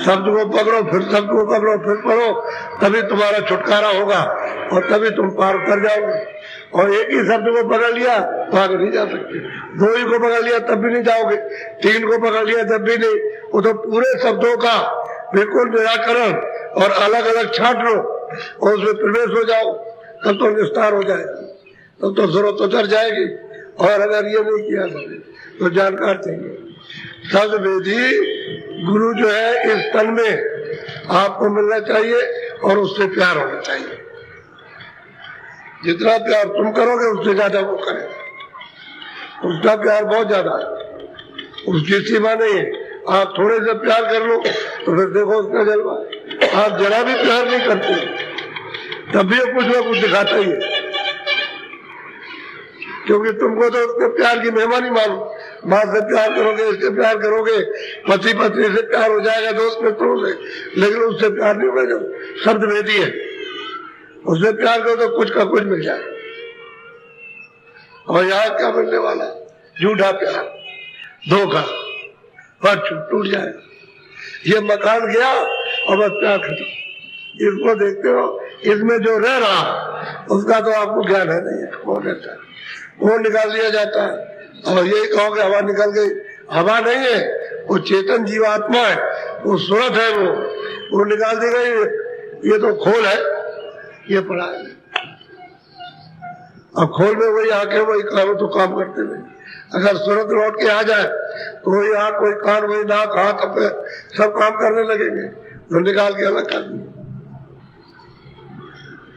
शब्द को पकड़ो, फिर शब्द को पकड़ो, फिर पढ़ो, तभी तुम्हारा छुटकारा होगा और तभी तुम पार कर जाओगे। और एक ही शब्द को पकड़ लिया तो आगे नहीं जा सकते, 2 ही को पकड़ लिया तब भी नहीं जाओगे, 3 को पकड़ लिया तब भी नहीं। वो तो पूरे शब्दों का बिल्कुल निराकरण और अलग अलग छाट लो और उसमें प्रवेश हो जाओ, तब तो विस्तार हो जाएगा, तब तो जरूरत उतर जाएगी। और अगर ये नहीं किया तो जानकार चाहिए। शब्द वेदी गुरु जो है इस तन में आपको मिलना चाहिए और उससे प्यार होना चाहिए। जितना प्यार तुम करोगे उससे ज्यादा वो करेगा। उसका प्यार बहुत ज्यादा है, उसकी सीमा नहीं है। आप थोड़े से प्यार कर लो तो फिर देखो उसका जलवा। आप जरा भी प्यार नहीं करते तब भी कुछ ना कुछ दिखाता ही है, क्योंकि तुमको तो उसके प्यार की महिमा नहीं मालूम। माँ से प्यार करोगे, इससे प्यार करोगे, पति पत्नी से प्यार हो जाएगा, दोस्त मित्रों से, लेकिन उससे प्यार नहीं होगा। जो शब्द भेदी है उससे प्यार करो तो कुछ का कुछ मिल जाए। और यहाँ क्या मिलने वाला? झूठा प्यार, धोखा, पर टूट जाएगा। ये मकान गया और बस प्यार खत्म। इसको देखते हो, इसमें जो रह रहा उसका तो आपको ज्ञान है नहीं है, कौन रहता है, वो निकाल दिया जाता है। और यही कहो कि हवा निकल गई, हवा नहीं है, वो चेतन जीवात्मा है, वो सूरत है, वो निकाल दी गई। ये तो खोल है, ये पड़ा है। अब खोल में वही आके वही काम तो काम करते नहीं। अगर सूरत लौट के आ जाए तो वही आँख, वही कान, वही नाक, हाथ, सब काम करने लगेंगे, तो निकाल के अलग कर दिए।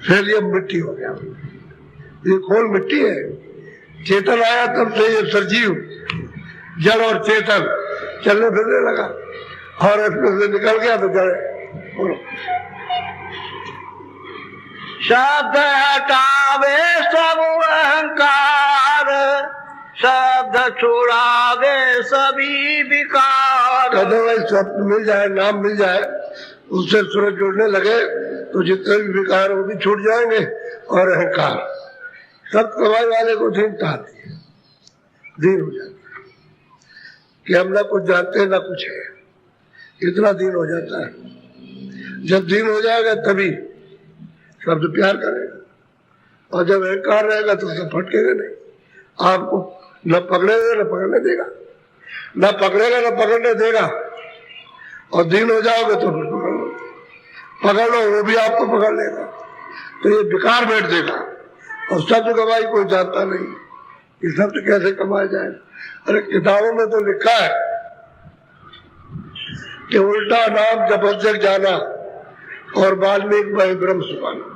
फिर ये मिट्टी हो गया, ये खोल मिट्टी है। चेतन आया तब से ये सजीव जड़ और चेतन चलने फिरने लगा और इसमें से निकल गया तो जड़। बोलो। शब्द हटावे सब अहंकार, शब्द छुड़ावे सभी विकार। कहते भाई शब्द मिल जाए, नाम मिल जाए, उससे सूरज जुड़ने लगे तो जितने भी विकार वो भी छूट जाएंगे और अहंकार। शब्द कमाई वाले को चिंता आती है, दीन हो जाता है कि हम ना कुछ जानते हैं ना कुछ है, इतना दीन हो जाता है। जब दीन हो जाएगा तभी शब्द प्यार करेगा, और जब अहंकार रहेगा तो सब फटकेगा नहीं, आपको न पकड़ेगा न पकड़ने देगा, न पकड़ेगा न पकड़ने देगा। और दीन हो जाओगे तो फिर पकड़ लो, वो भी आपको पकड़ लेगा, तो ये बेकार बैठ देगा। और शब्द कमाई कोई जानता नहीं कि शब्द कैसे कमाया जाए। अरे किताबों में तो लिखा है कि उल्टा नाम जपत जग जाना और वाल्मीकि भाई ब्रह्म सुखाना।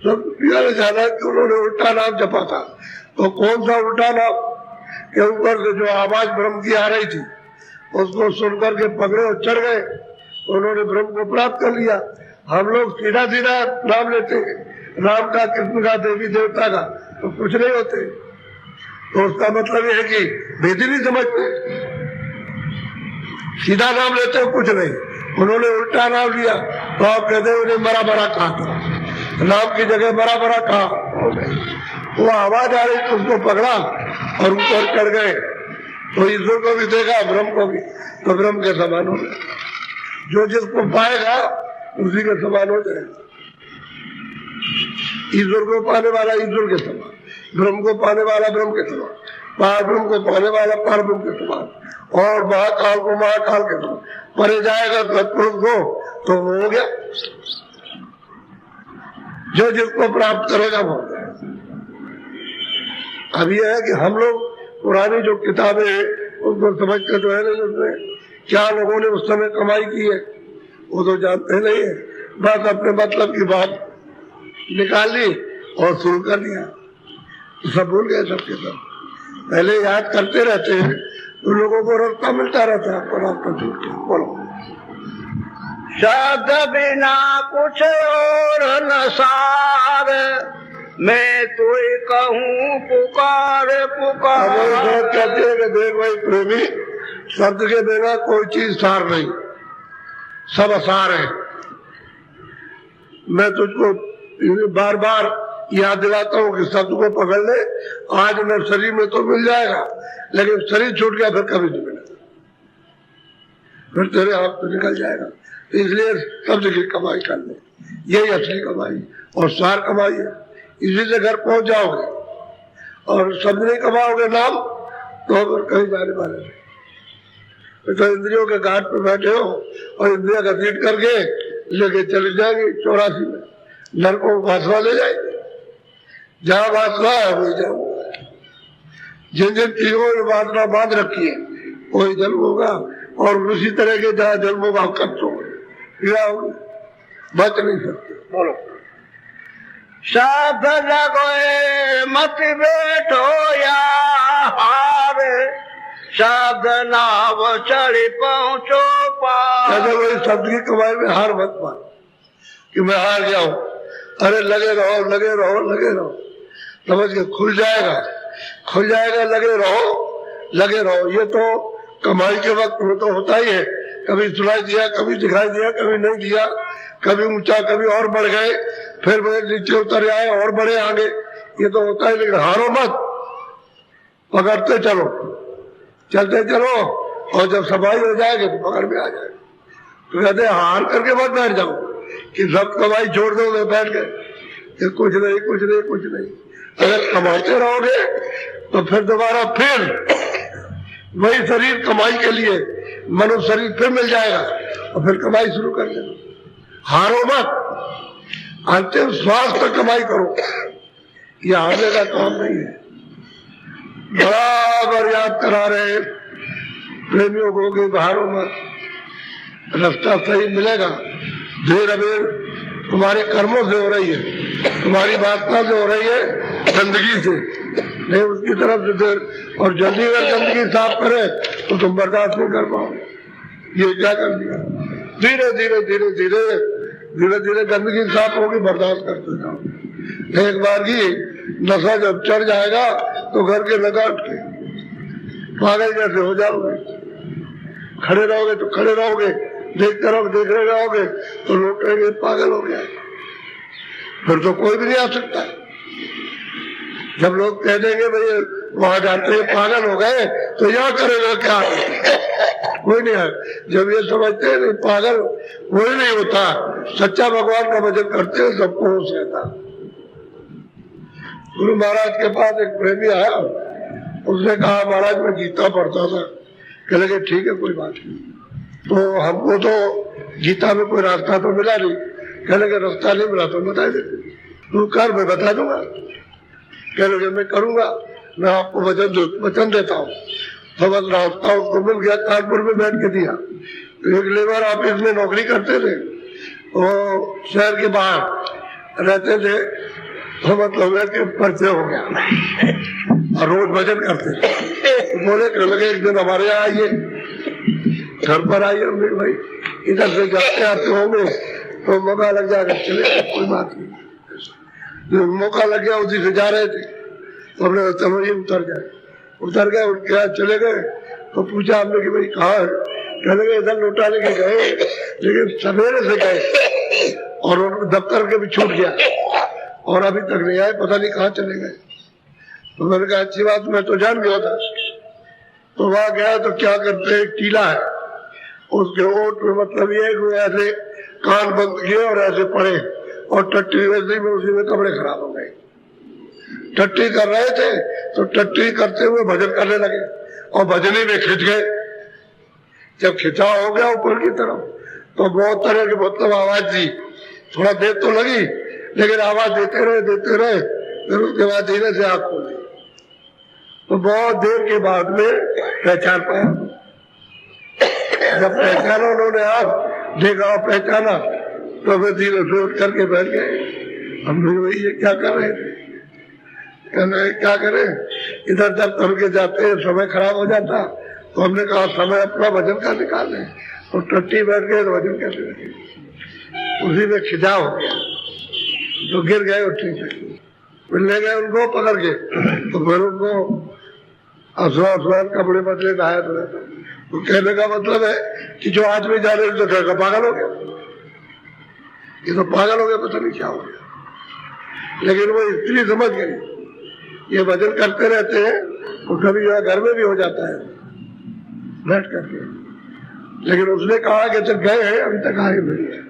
सब ने जाना कि उन्होंने उल्टा नाम जपा था, तो कौन सा उल्टा नाम के ऊपर से जो आवाज ब्रह्म की आ रही थी उसको सुनकर के पकड़े और चढ़ गए, उन्होंने ब्रह्म को प्राप्त कर लिया। हम लोग सीधा सीधा नाम लेते हैं, राम का, कृष्ण का, देवी देवता का, तो कुछ नहीं होते। तो उसका मतलब ये है कि भेद ही नहीं समझते, सीधा नाम लेते हो कुछ नहीं। उन्होंने उल्टा नाम लिया तो आप कहते हैं उन्हें मरा मरा कहा था, नाम की जगह मरा मरा कहा। वो आवाज आ रही तो उसको पकड़ा और ऊपर चढ़ गए, तो ईश्वर को भी देखा, ब्रह्म को भी, तो ब्रह्म के समान हो गए। जो जिसको पाएगा उसी के समान हो जाएगा। ईश्वर को पाने वाला ईश्वर के समान, ब्रह्म को पाने वाला ब्रह्म के समान, पार ब्रह्म को पाने वाला पार ब्रह्म के समान, और महाकाल को महाकाल के समान। परे जाएगा सत्पुरुष को तो वो हो गया, जो जिसको प्राप्त करेगा वो हो गया। अब यह है कि हम लोग पुरानी जो किताबें हैं उनको समझते तो है नहीं, उसमें क्या लोगों ने उस समय कमाई की है वो तो जानते नहीं है। बस अपने मतलब की बात निकाल ली और शुरू कर दिया, तो सब भूल गए सबके सब। पहले याद करते रहते हैं तो लोगों को रास्ता मिलता रहता है, आपको रास्ता छूट गया। बोलो। शब्द बिना कुछ और न सार, मैं तो कहूँ पुकार पुकार। कहते हैं कि देख भाई प्रेमी, शब्द के बिना कोई चीज सार नहीं, सब असार है। मैं तुझको बार बार याद दिलाता हूँ कि शब्द को पकड़ ले, आज न शरीर में तो मिल जाएगा, लेकिन शरीर छूट गया फिर कभी नहीं मिलेगा, फिर तेरे हाथ तो निकल जाएगा। तो इसलिए शब्द की कमाई कर ले, यही असली कमाई और सार कमाई है। इसी से घर पहुंच जाओगे, और शब्द नहीं कमाओगे नाम तो फिर कहीं जाने वाले नहीं। तो इंद्रियों के घाट पे बैठे हो और इंद्रिया घसीट करके लेके चले जाएंगे 84 में, नरकों को वासना ले जाएंगे। जहाँ वासना है वही जन्म होगा, जिन जिन चीजों ने वासना बांध रखी है वही जन्म होगा, और उसी तरह के जहाँ जन्म होगा कष्ट होगा, पीड़ा होगी, बच नहीं सकते। बोलो। शब्द लगोए मत बैठो यार, शब्द नाव चढ़ी पहुंचो पार। वही शब्द की कमाई में हार मत मान कि मैं हार गया हूँ। अरे लगे रहो लगे रहो लगे रहो, समझ के खुल जाएगा खुल जाएगा। लगे रहो। ये तो कमाई के वक्त में तो होता ही है, कभी सुनाई दिया, कभी दिखाई दिया, कभी नहीं दिया, कभी ऊंचा, कभी और बढ़ गए, फिर नीचे उतर आए और बढ़े आगे, ये तो होता है। लेकिन हारो मत, पकड़ते चलो, चलते चलो, और जब सफाई हो जाएगी तो पकड़ में आ जाएगा। तो कहते हार करके मत बैठ जाओ कि सब कमाई छोड़ दो, मैं बैठ गए, कुछ नहीं कुछ नहीं कुछ नहीं। अगर कमाते रहोगे तो फिर दोबारा फिर वही शरीर कमाई के लिए, मनुष्य शरीर फिर मिल जाएगा और फिर कमाई शुरू कर देना। हारो मत, अंतिम श्वास तक कमाई करो, ये हारने का काम नहीं है। बराबर याद करा रहे प्रेमियों को कि हारो मत, रास्ता सही मिलेगा। देर अबेर तुम्हारे कर्मों से हो रही है, तुम्हारी वासना से हो रही है, गंदगी से, नहीं उसकी तरफ से और जल्दी अगर गंदगी साफ करे तो तुम बर्दाश्त नहीं कर पाओगे। ये क्या कर दिया, धीरे धीरे धीरे धीरे धीरे धीरे गंदगी साफ होगी, बर्दाश्त करते जाओ। एक बार की नशा जब चढ़ जाएगा तो घर के लगा के पागल जैसे हो जाओगे। खड़े रहोगे तो खड़े रहोगे, देखते रहोगे तो लोग कहेंगे पागल हो गया, फिर तो कोई भी नहीं आ सकता। जब लोग कह देंगे भाई वहां जाते हैं पागल हो गए तो यहाँ करेगा क्या, कोई नहीं है। जब ये समझते हैं नहीं पागल कोई नहीं होता, सच्चा भगवान का भजन करते हैं सबको होश रहता। गुरु महाराज के पास एक प्रेमी आया, उसने कहा महाराज मैं गीता पढ़ता था। कह लगे ठीक है कोई बात नहीं, तो हमको तो गीता में कोई रास्ता तो मिला नहीं। कह लगे रास्ता नहीं मिला तो बता देते, तू कर मैं बता दूंगा। कह लगे मैं करूंगा, मैं आपको वचन देता हूँ। तो बस रास्ता उसको मिल गया, कानपुर में बैठ के दिया। एक लेबर ऑफिस में नौकरी करते थे, वो शहर के बाहर रहते थे, तो मतलब के परिचय हो गया और रोज भजन करते थे। बोले कह लगे एक दिन हमारे यहाँ आइए, घर पर आइए। हमने भाई इधर से जाते आते होंगे तो मौका लग जाएगा, चले कोई बात नहीं। जो मौका लग गया उसी से जा रहे थे, तो हमने चलो ये उतर गए उनके यहाँ चले गए। तो पूछा हमने कि भाई कहाँ है, कहने लगे इधर लौटा लेके गए, लेकिन सवेरे से गए और उनको दफ्तर के भी छूट गया और अभी तक नहीं आए, पता नहीं कहाँ चले गए। तो मैंने कहा अच्छी बात, मैं तो जान गया था। तो वहां गया तो क्या करते, एक टीला है, उसके ओट में मतलब ये ऐसे कान बंद किए और ऐसे पड़े और टट्टी वैसे में उसी में कपड़े खराब हो गए। टट्टी कर रहे थे तो टट्टी करते हुए भजन करने लगे और भजनी में खिंच गए। जब खिंचाव हो गया ऊपर की तरफ तो बहुत तरह की मतलब आवाज दी, थोड़ा देर तो लगी लेकिन आवाज देते रहे। फिर उसके बाद धीरे से आँख खोली तो बहुत देर के बाद में पहचान पाया। जब पहचाना उन्होंने आँख देखा और पहचाना तो फिर धीरे से उठ करके बैठ गए। हम लोग ये क्या कर रहे थे, कहने क्या करें, इधर जब तब के जाते समय खराब हो जाता। तो हमने कहा समय अपना भजन का निकाले, तो टट्टी बैठ गए तो भजन करने लगे। उसी में खिंचाव हो गया तो गिर गए और ठीक है। फिर ले गए उनको पकड़ के, तो फिर उनको आसमान कपड़े बदले नहाया धोया। तो कहने का मतलब है कि जो आज भी जा रहे तो कहेगा पागल हो गया, ये तो पागल हो गया, पता नहीं क्या हो गया। लेकिन वो स्त्री समझ गई, ये भजन करते रहते हैं तो कभी घर में भी हो जाता है बैठ करके। लेकिन उसने कहा कि चल गए हैं अभी तक आए नहीं है।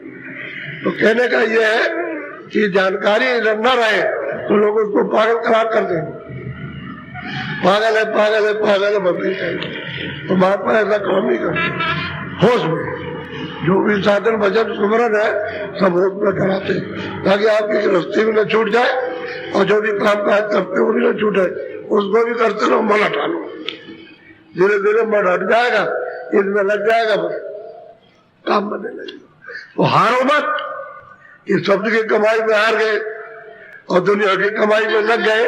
तो कहने का ये है कि जानकारी न रहे तो लोग उसको पागल करार कर देंगे, पागल है पागल है पागल है बदली चाहिए। तो महात्मा ऐसा काम नहीं करते। होश में जो भी साधन भजन सुमरन है सब होश में कराते ताकि आपकी गृहस्थी भी न छूट जाए और जो भी काम काज करते वो भी न छूटे, उसको भी करते रहो, मन हटा लो। धीरे धीरे मन हट जाएगा, इसमें लग जाएगा, बस काम बनने लगेगा। तो हारो मत कि शब्द की कमाई में हार गए और दुनिया की कमाई में लग गए,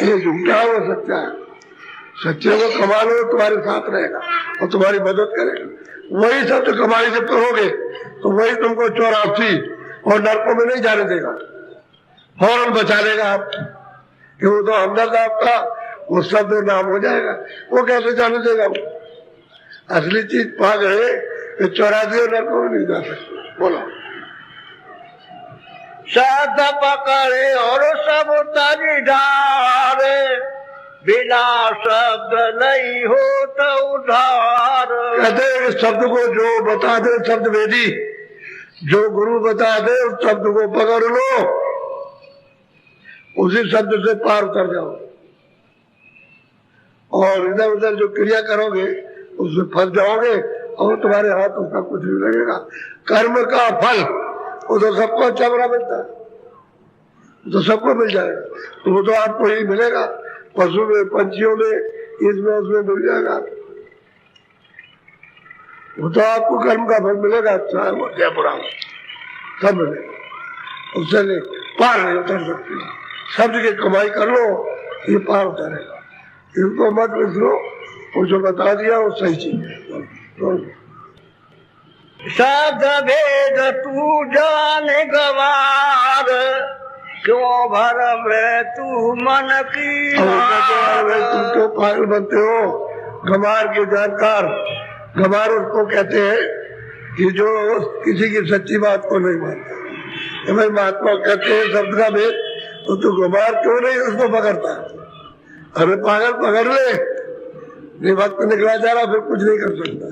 ये झूठा हो सकता है। सच्चे को कमा लो तुम्हारे साथ रहेगा और तुम्हारी मदद करेगा। वही शब्द कमाई से करोगे तो वही तुमको 84 और नरकों में नहीं जाने देगा, फौरन बचा लेगा आप कि वो तो हमदर्द आपका वो शब्द नाम हो जाएगा। वो कैसे जाने देगा, असली चीज पा गए तो 84 और नरकों में नहीं जा सकते। बोलो साध पकड़े और सब तरी ढारे, बिना शब्द नहीं होता उधार। कहते हैं शब्द को जो बता दे शब्द वेदी, जो गुरु बता दे उस शब्द को पकड़ लो, उसी शब्द से पार कर जाओ। और इधर उधर जो क्रिया करोगे उसमें फंस जाओगे और तुम्हारे हाथ उसका कुछ नहीं लगेगा। कर्म का फल वो तो सबको अच्छा बड़ा मिलता है, तो सबको मिल जाएगा। तो वो तो आपको ही मिलेगा, पशु में पंछियों में इसमें उसमें मिल जाएगा। वो तो आपको कर्म का फल मिलेगा, अच्छा है वो क्या बुरा सब मिलेगा, उससे नहीं पार नहीं उतर सकती। शब्द की कमाई कर लो ये पार उतरेगा। इनको मत विसरो, और जो बता दिया वो सही चीज है। सद भेद तू जान गवार, क्यों भरम तू मन की तुम तो पागल बनते हो। गमार के जानकार, गमार उसको कहते हैं कि जो किसी की सच्ची बात को नहीं मानता। भाई महात्मा कहते हैं शब्द का भेद, तो तू गमार क्यों नहीं उसको पकड़ता? अरे पागल पकड़ ले, ये वक्त निकला जा रहा, फिर कुछ नहीं कर सकता,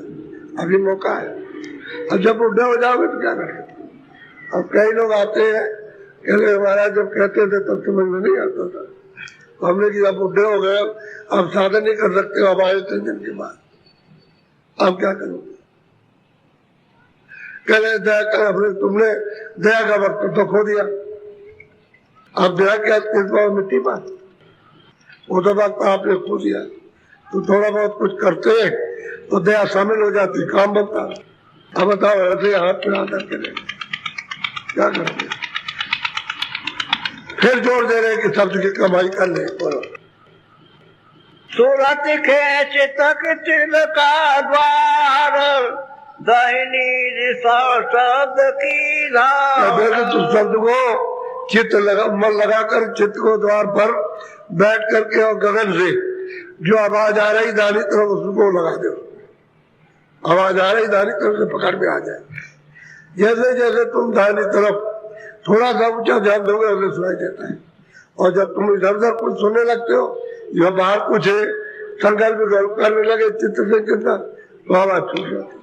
अभी मौका है। अब जब बुढ़े हो जाओगे तो क्या करेंगे? अब कई लोग आते हैं, कहते हमारा जब कहते थे तब समझ में नहीं आता था, तो हमने कि अब बुढ़े हो गए, अब साधन नहीं कर सकते, अब आए 3 दिन के बाद, अब क्या करोगे? कह रहे दया कर, अपने तुमने दया का वक्त तो खो दिया, अब दया क्या मिट्टी पास, वो तो वक्त आपने खो दिया। तो थोड़ा बहुत कुछ करते तो दया शामिल हो जाती, काम बनता। अब बताओ ऐसे हाथ पे हाथ करके क्या करते? फिर जोर दे रहे कि शब्द की कमाई कर ले। बोलो सूरत खेच तक तिल का द्वार, दाहिनी दिशा शब्द की धार। तू शब्द को चित्त लगा, मन लगाकर चित्त को द्वार पर बैठ करके और गगन से जो आवाज आ रही दाहिनी तरफ उसको लगा दो। आवाज आ रही दाहिनी तरफ से पकड़ में आ जाए। जैसे जैसे तुम दाहिनी तरफ थोड़ा सा ऊंचा ध्यान दोगे उसे सुनाई देता है। और जब तुम इधर उधर कुछ सुनने लगते हो या बाहर कुछ है संकल्प करने लगे चित्त से चिंता, तो आवाज छूट जाती।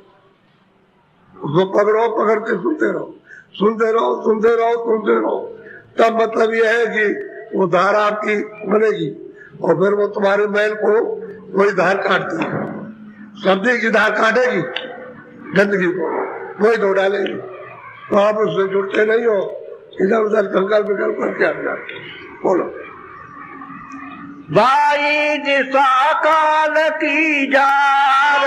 उसको पकड़ो, पकड़ते सुनते रहो, सुनते रहो, सुनते रहो, सुनते रहो। तब मतलब यह है कि वो धार आपकी बनेगी और फिर वो तुम्हारे मैल को वही धार काटती है। शब्द की धार काटेगी गंदगी को, वही धो डालेगी। तो आप उससे जुड़ते नहीं हो, इधर उधर संकल्प विकल्प करके आ जाते। बोलो भाई दिशा काल की जार,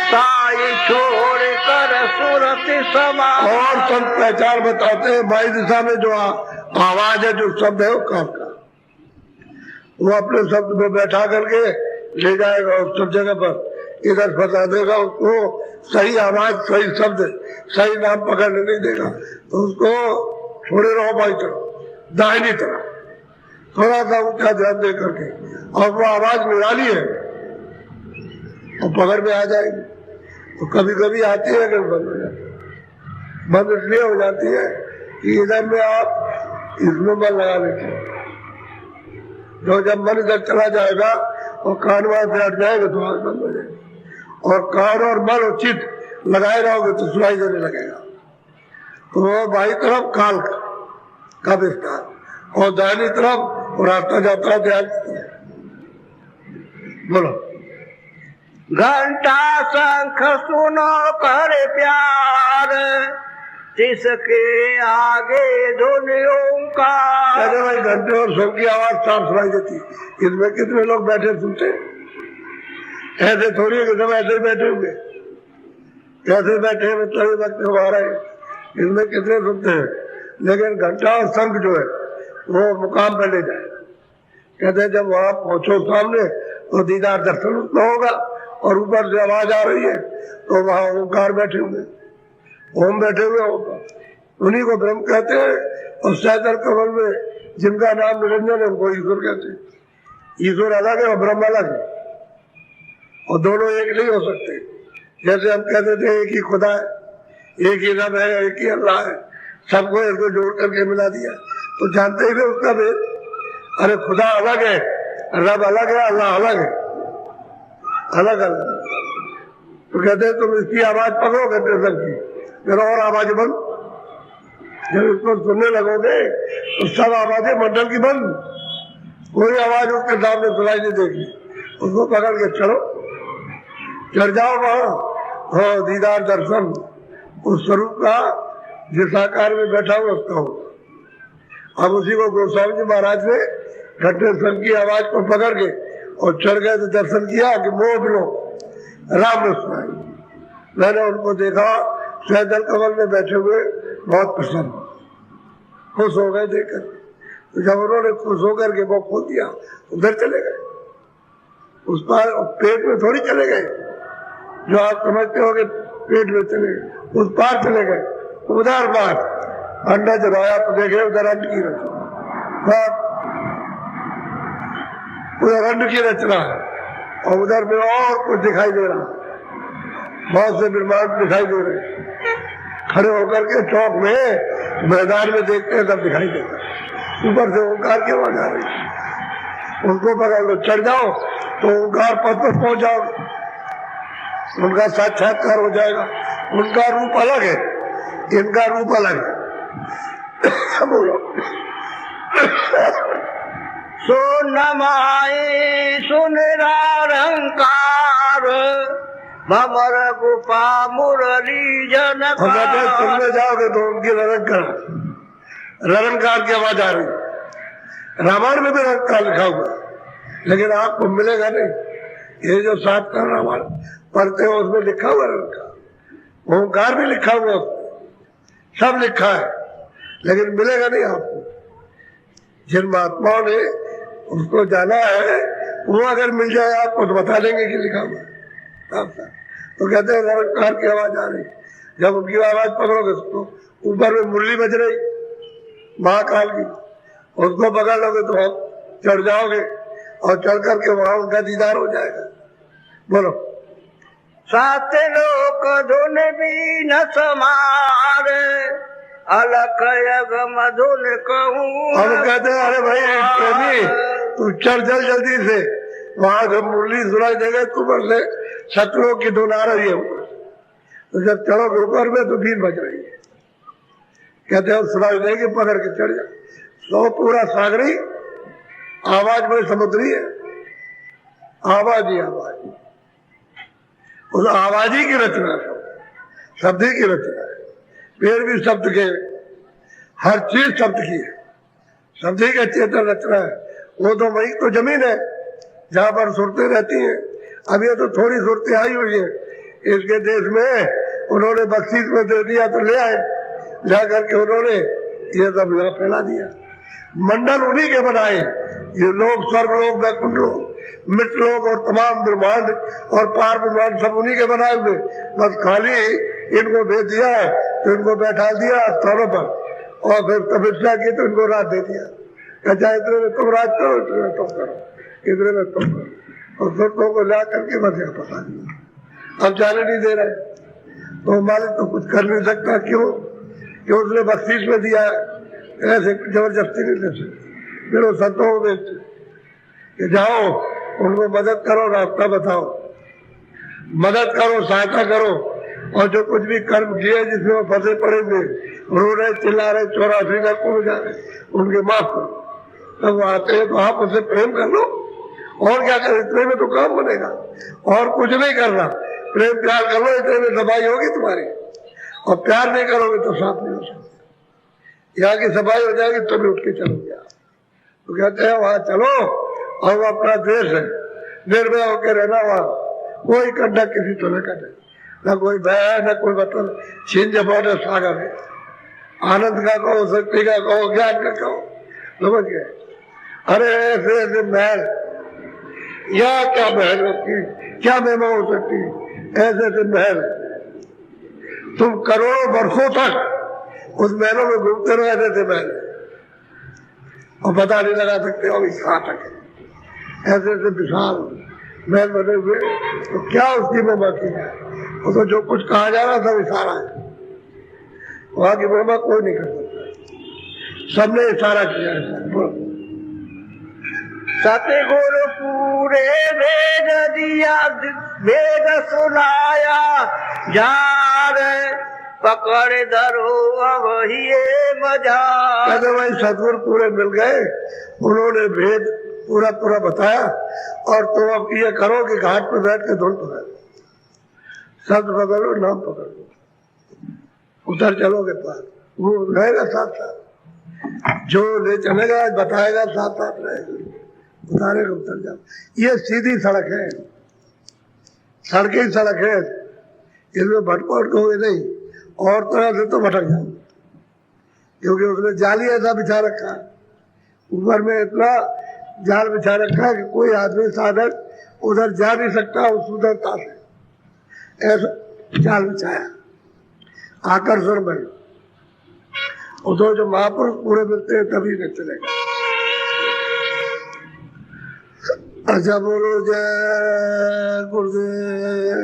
साई छोड़ कर सूरत समा। और संत पहचान बताते हैं भाई दिशा में जो आवाज है, जो शब्द है वो काम का, वो अपने शब्द में बैठा करके ले जाएगा और सब जगह पर इधर फंसा देगा उसको। सही आवाज, सही शब्द, सही नाम पकड़ने नहीं देगा, तो उसको छोड़े रहो भाई तरफ, दाहिनी तरफ थोड़ा सा ऊंचा ध्यान दे करके, और वो आवाज निराली है और पकड़ में आ जाएगी। तो कभी कभी आती है, कभी बंद हो जाती है। बंद इसलिए हो जाती है कि इधर में आप इसमें मन लगा लेते हैं। तो जब मन इधर चला जाएगा और कान वहां से हट जाएगा तो आवाज बंद हो जाएगी। और कान और मन और चित्त लगाए रहोगे तो सुनाई देने लगेगा। तो बाई तरफ काल का विस्तार और दाहिनी तरफ रास्ता जाता है ध्यान। बोलो घंटा शंख सुनो कर प्यार, जिसके आगे धुन ओंकार। अरे भाई घंटे और शंख की आवाज साफ सुनाई देती, इसमें कितने लोग बैठे सुनते? ऐसे थोड़ी है कि सब ऐसे बैठे होंगे, कैसे बैठे मतलब वक्त हमारा है, इसमें कितने सुनते हैं। लेकिन घंटा और शंख जो है वो मुकाम पे ले जाए। कहते हैं जब वहां पहुंचो सामने तो दीदार दर्शन उतना होगा, और ऊपर से आवाज आ रही है तो वहां ओंकार बैठे हुए, ओम बैठे हुए होगा, उन्हीं को ब्रह्म कहते हैं। और सैदल कमल में जिनका नाम निरंजन है उनको ईश्वर कहते हैं। ईश्वर अलग है और ब्रह्म अलग है, और दोनों एक नहीं हो सकते। जैसे हम कहते थे एक ही खुदा है, एक ही रब है, एक ही अल्लाह है, सबको इसको जोड़ करके मिला दिया, तो जानते ही थे उसका भेद। अरे खुदा अलग है, रब अलग है, अल्लाह अलग है, अलग अलग। तो कहते हैं तुम इसकी आवाज पकड़ो घंटे सब की, फिर और आवाज बंद। जब इसको सुनने लगोगे तो सब आवाजें मंडल की बंद, कोई आवाज उसके सामने सुनाई नहीं देगी। उसको पकड़ के चलो, चढ़ जाओ वहां, हो दीदार दर्शन उस स्वरूप का जिस आकार में बैठा हुआ उसका हो। अब उसी को गोस्वामी जी महाराज ने घंटे सन की आवाज को पकड़ के और चढ़ गए तो दर्शन किया कि मोह बिलो राम ने सुनाई। मैंने उनको देखा सैदल कमल में बैठे हुए, बहुत प्रसन्न, खुश हो गए देखकर। तो जब उन्होंने खुश होकर के वो खोल दिया उधर चले गए, उस पार पेट में थोड़ी चले गए जो आप समझते हो कि पेट में चले गए, उस पार चले गए, उधर बार अंडा चलाया तो देखे उधर अंड की रचना, उधर अंड की रचना है और उधर में और कुछ दिखाई दे रहा, बहुत से ब्रह्मांड दिखाई दे रहे। खड़े होकर के चौक में मैदान में देखते हैं तब दिखाई देता, ऊपर से ओंकार की आवाज आ रही, उनको पकड़ लो, चढ़ जाओ तो ओंकार पद पर पहुंच जाओ, उनका साक्षात्कार हो जाएगा। उनका रूप अलग है, इनका रूप अलग है। बोलो सुन माई सुन निरंकार भमर गुफा मुरली जनकार। सुनने जाओगे तो उनकी रनकार की आवाज आ रही। रामायण में भी रनकार लिखा हुआ लेकिन आपको मिलेगा नहीं। ये जो 7 का रामायण पढ़ते हो उसमें लिखा हुआ रनकार, ओंकार भी लिखा हुआ, सब लिखा है लेकिन मिलेगा नहीं आपको। जिन महात्माओं ने उसको जाना है वो अगर मिल जाए आपको तो बता देंगे कि लिखा हुआ। तो कहते हैं रनकार की आवाज आ रही, जब उनकी आवाज पकड़ोगे तो ऊपर में मुरली बज रही महाकाल की, उसको पकड़ लोगे तो आप चढ़ जाओगे और चढ़ करके वहां उनका दीदार हो जाएगा। बोलो 7 लोक धुन भी न समार अलख यगम धुन कहूँ। हम कहते हैं अरे भाई प्रेमी तू चढ़ चल जल्दी से, वहां से मुरली सुनाई देगा, ऊपर से शत्रुओं की धुन आ रही है। तो जब चढ़ोगे ऊपर में तो 3 बज रही है, कहते हैं सुनाई देगी, पकड़ के चढ़ जाए। सो पूरा सागरी आवाज में समुद्री है, आवाज ही आवाज, उस आवाज ही की रचना है, शब्द ही की रचना है। पेड़ भी शब्द के, हर चीज शब्द की है, शब्द ही का चेतन रचना है। वो तो वही तो जमीन है जहां पर सुरतें रहती हैं। अब ये तो थोड़ी सुरतें आई हुई है, इसके देश में उन्होंने बख्शीश में दे दिया तो ले आए, जा करके उन्होंने ये सब यहाँ फैला दिया। मंडल उन्हीं के बनाए, ये लोग स्वर्ग लोग, वैकुंठ लोग, मृत लोग और तमाम ब्रह्मांड और पार ब्रह्मांड सब उन्हीं के बनाए हुए। बस खाली इनको भेज दिया है तो इनको बैठा दिया स्थानों पर और फिर तपस्या की तो इनको राज दे दिया। कहता इतने में तुम राज करो, इतने में तुम करो, इतने में तुम करो, और सुरतों को ला करके बस यहाँ फंसा दिया। अब जाने नहीं दे रहे तो मालिक तो कुछ कर नहीं सकता। क्यों? कि उसने बख्शीश में दिया है, ऐसे जबरदस्ती नहीं दे सकते। फिर वो संतों को भेजते कि जाओ उनको मदद करो, रास्ता बताओ, मदद करो, सहायता करो, और जो कुछ भी कर्म किए जिसमें वो फंसे पड़ेंगे, रो रहे, चिल्ला रहे, 84 का कूद जा रहे, उनके माफ करो। तब वो आते हैं तो आप उससे प्रेम कर लो, और क्या करें, इतने में तो काम बनेगा, और कुछ नहीं करना। प्रेम प्यार कर लो, इतने में सफाई होगी तुम्हारी, और प्यार नहीं करोगे तो साफ नहीं हो सकते। यहाँ की सफाई हो जाएगी तभी उठ के चलोगे आप। तो कहते हैं वहां चलो और वो अपना देश है, निर्भय होकर रहना, वहां कोई कंडक किसी तरह का नहीं, न कोई भय है, न कोई मतलब छीन जबान सागर है। आनंद का कहो, शक्ति का कहो, ज्ञान का कहो, समझ गए। अरे ऐसे ऐसे महल, यहाँ क्या महल होती, क्या महिमा हो सकती, ऐसे ऐसे महल तुम करोड़ों वर्षों तक उस महलों में घूमते रहो, ऐसे ऐसे महल और पता नहीं लगा सकते हो कहाँ तक है। ऐसे ऐसे विशाल महल बने हुए, तो क्या उसकी महिमा की है? वो तो जो कुछ कहा जा रहा था इशारा है, वहां की महिमा कोई नहीं कर सकता, सबने इशारा किया है। सतगुरु पूरे वेद दिया, वेद सुनाया, जार पकड़ धरो अब ये मजा। कहते भाई सतगुरु पूरे मिल गए, उन्होंने भेद पूरा पूरा बताया, और तुम अब ये करो कि घाट पर बैठ के धुन पकड़, शब्द पकड़ो, नाम पकड़ लो, उधर चलोगे पार, वो रहेगा साथ साथ, जो ले चलेगा बताएगा, साथ साथ रहेगा, उतारेगा उतर जाओ। ये सीधी सड़क है, सड़क ही सड़क है, इसमें भटकोट होगे नहीं, और तरह से तो भटक जाओ, क्योंकि उसने जाली ऐसा बिछा रखा है, ऊपर में इतना जाल बिछा रखा है कि कोई आदमी साधक उधर जा नहीं सकता उस सुंदरता से, ऐसा जाल बिछाया आकर्षण बन। और तो जो महापुरुष पूरे मिलते हैं तभी न चलेगा। अच्छा बोलो जय गुरुदेव।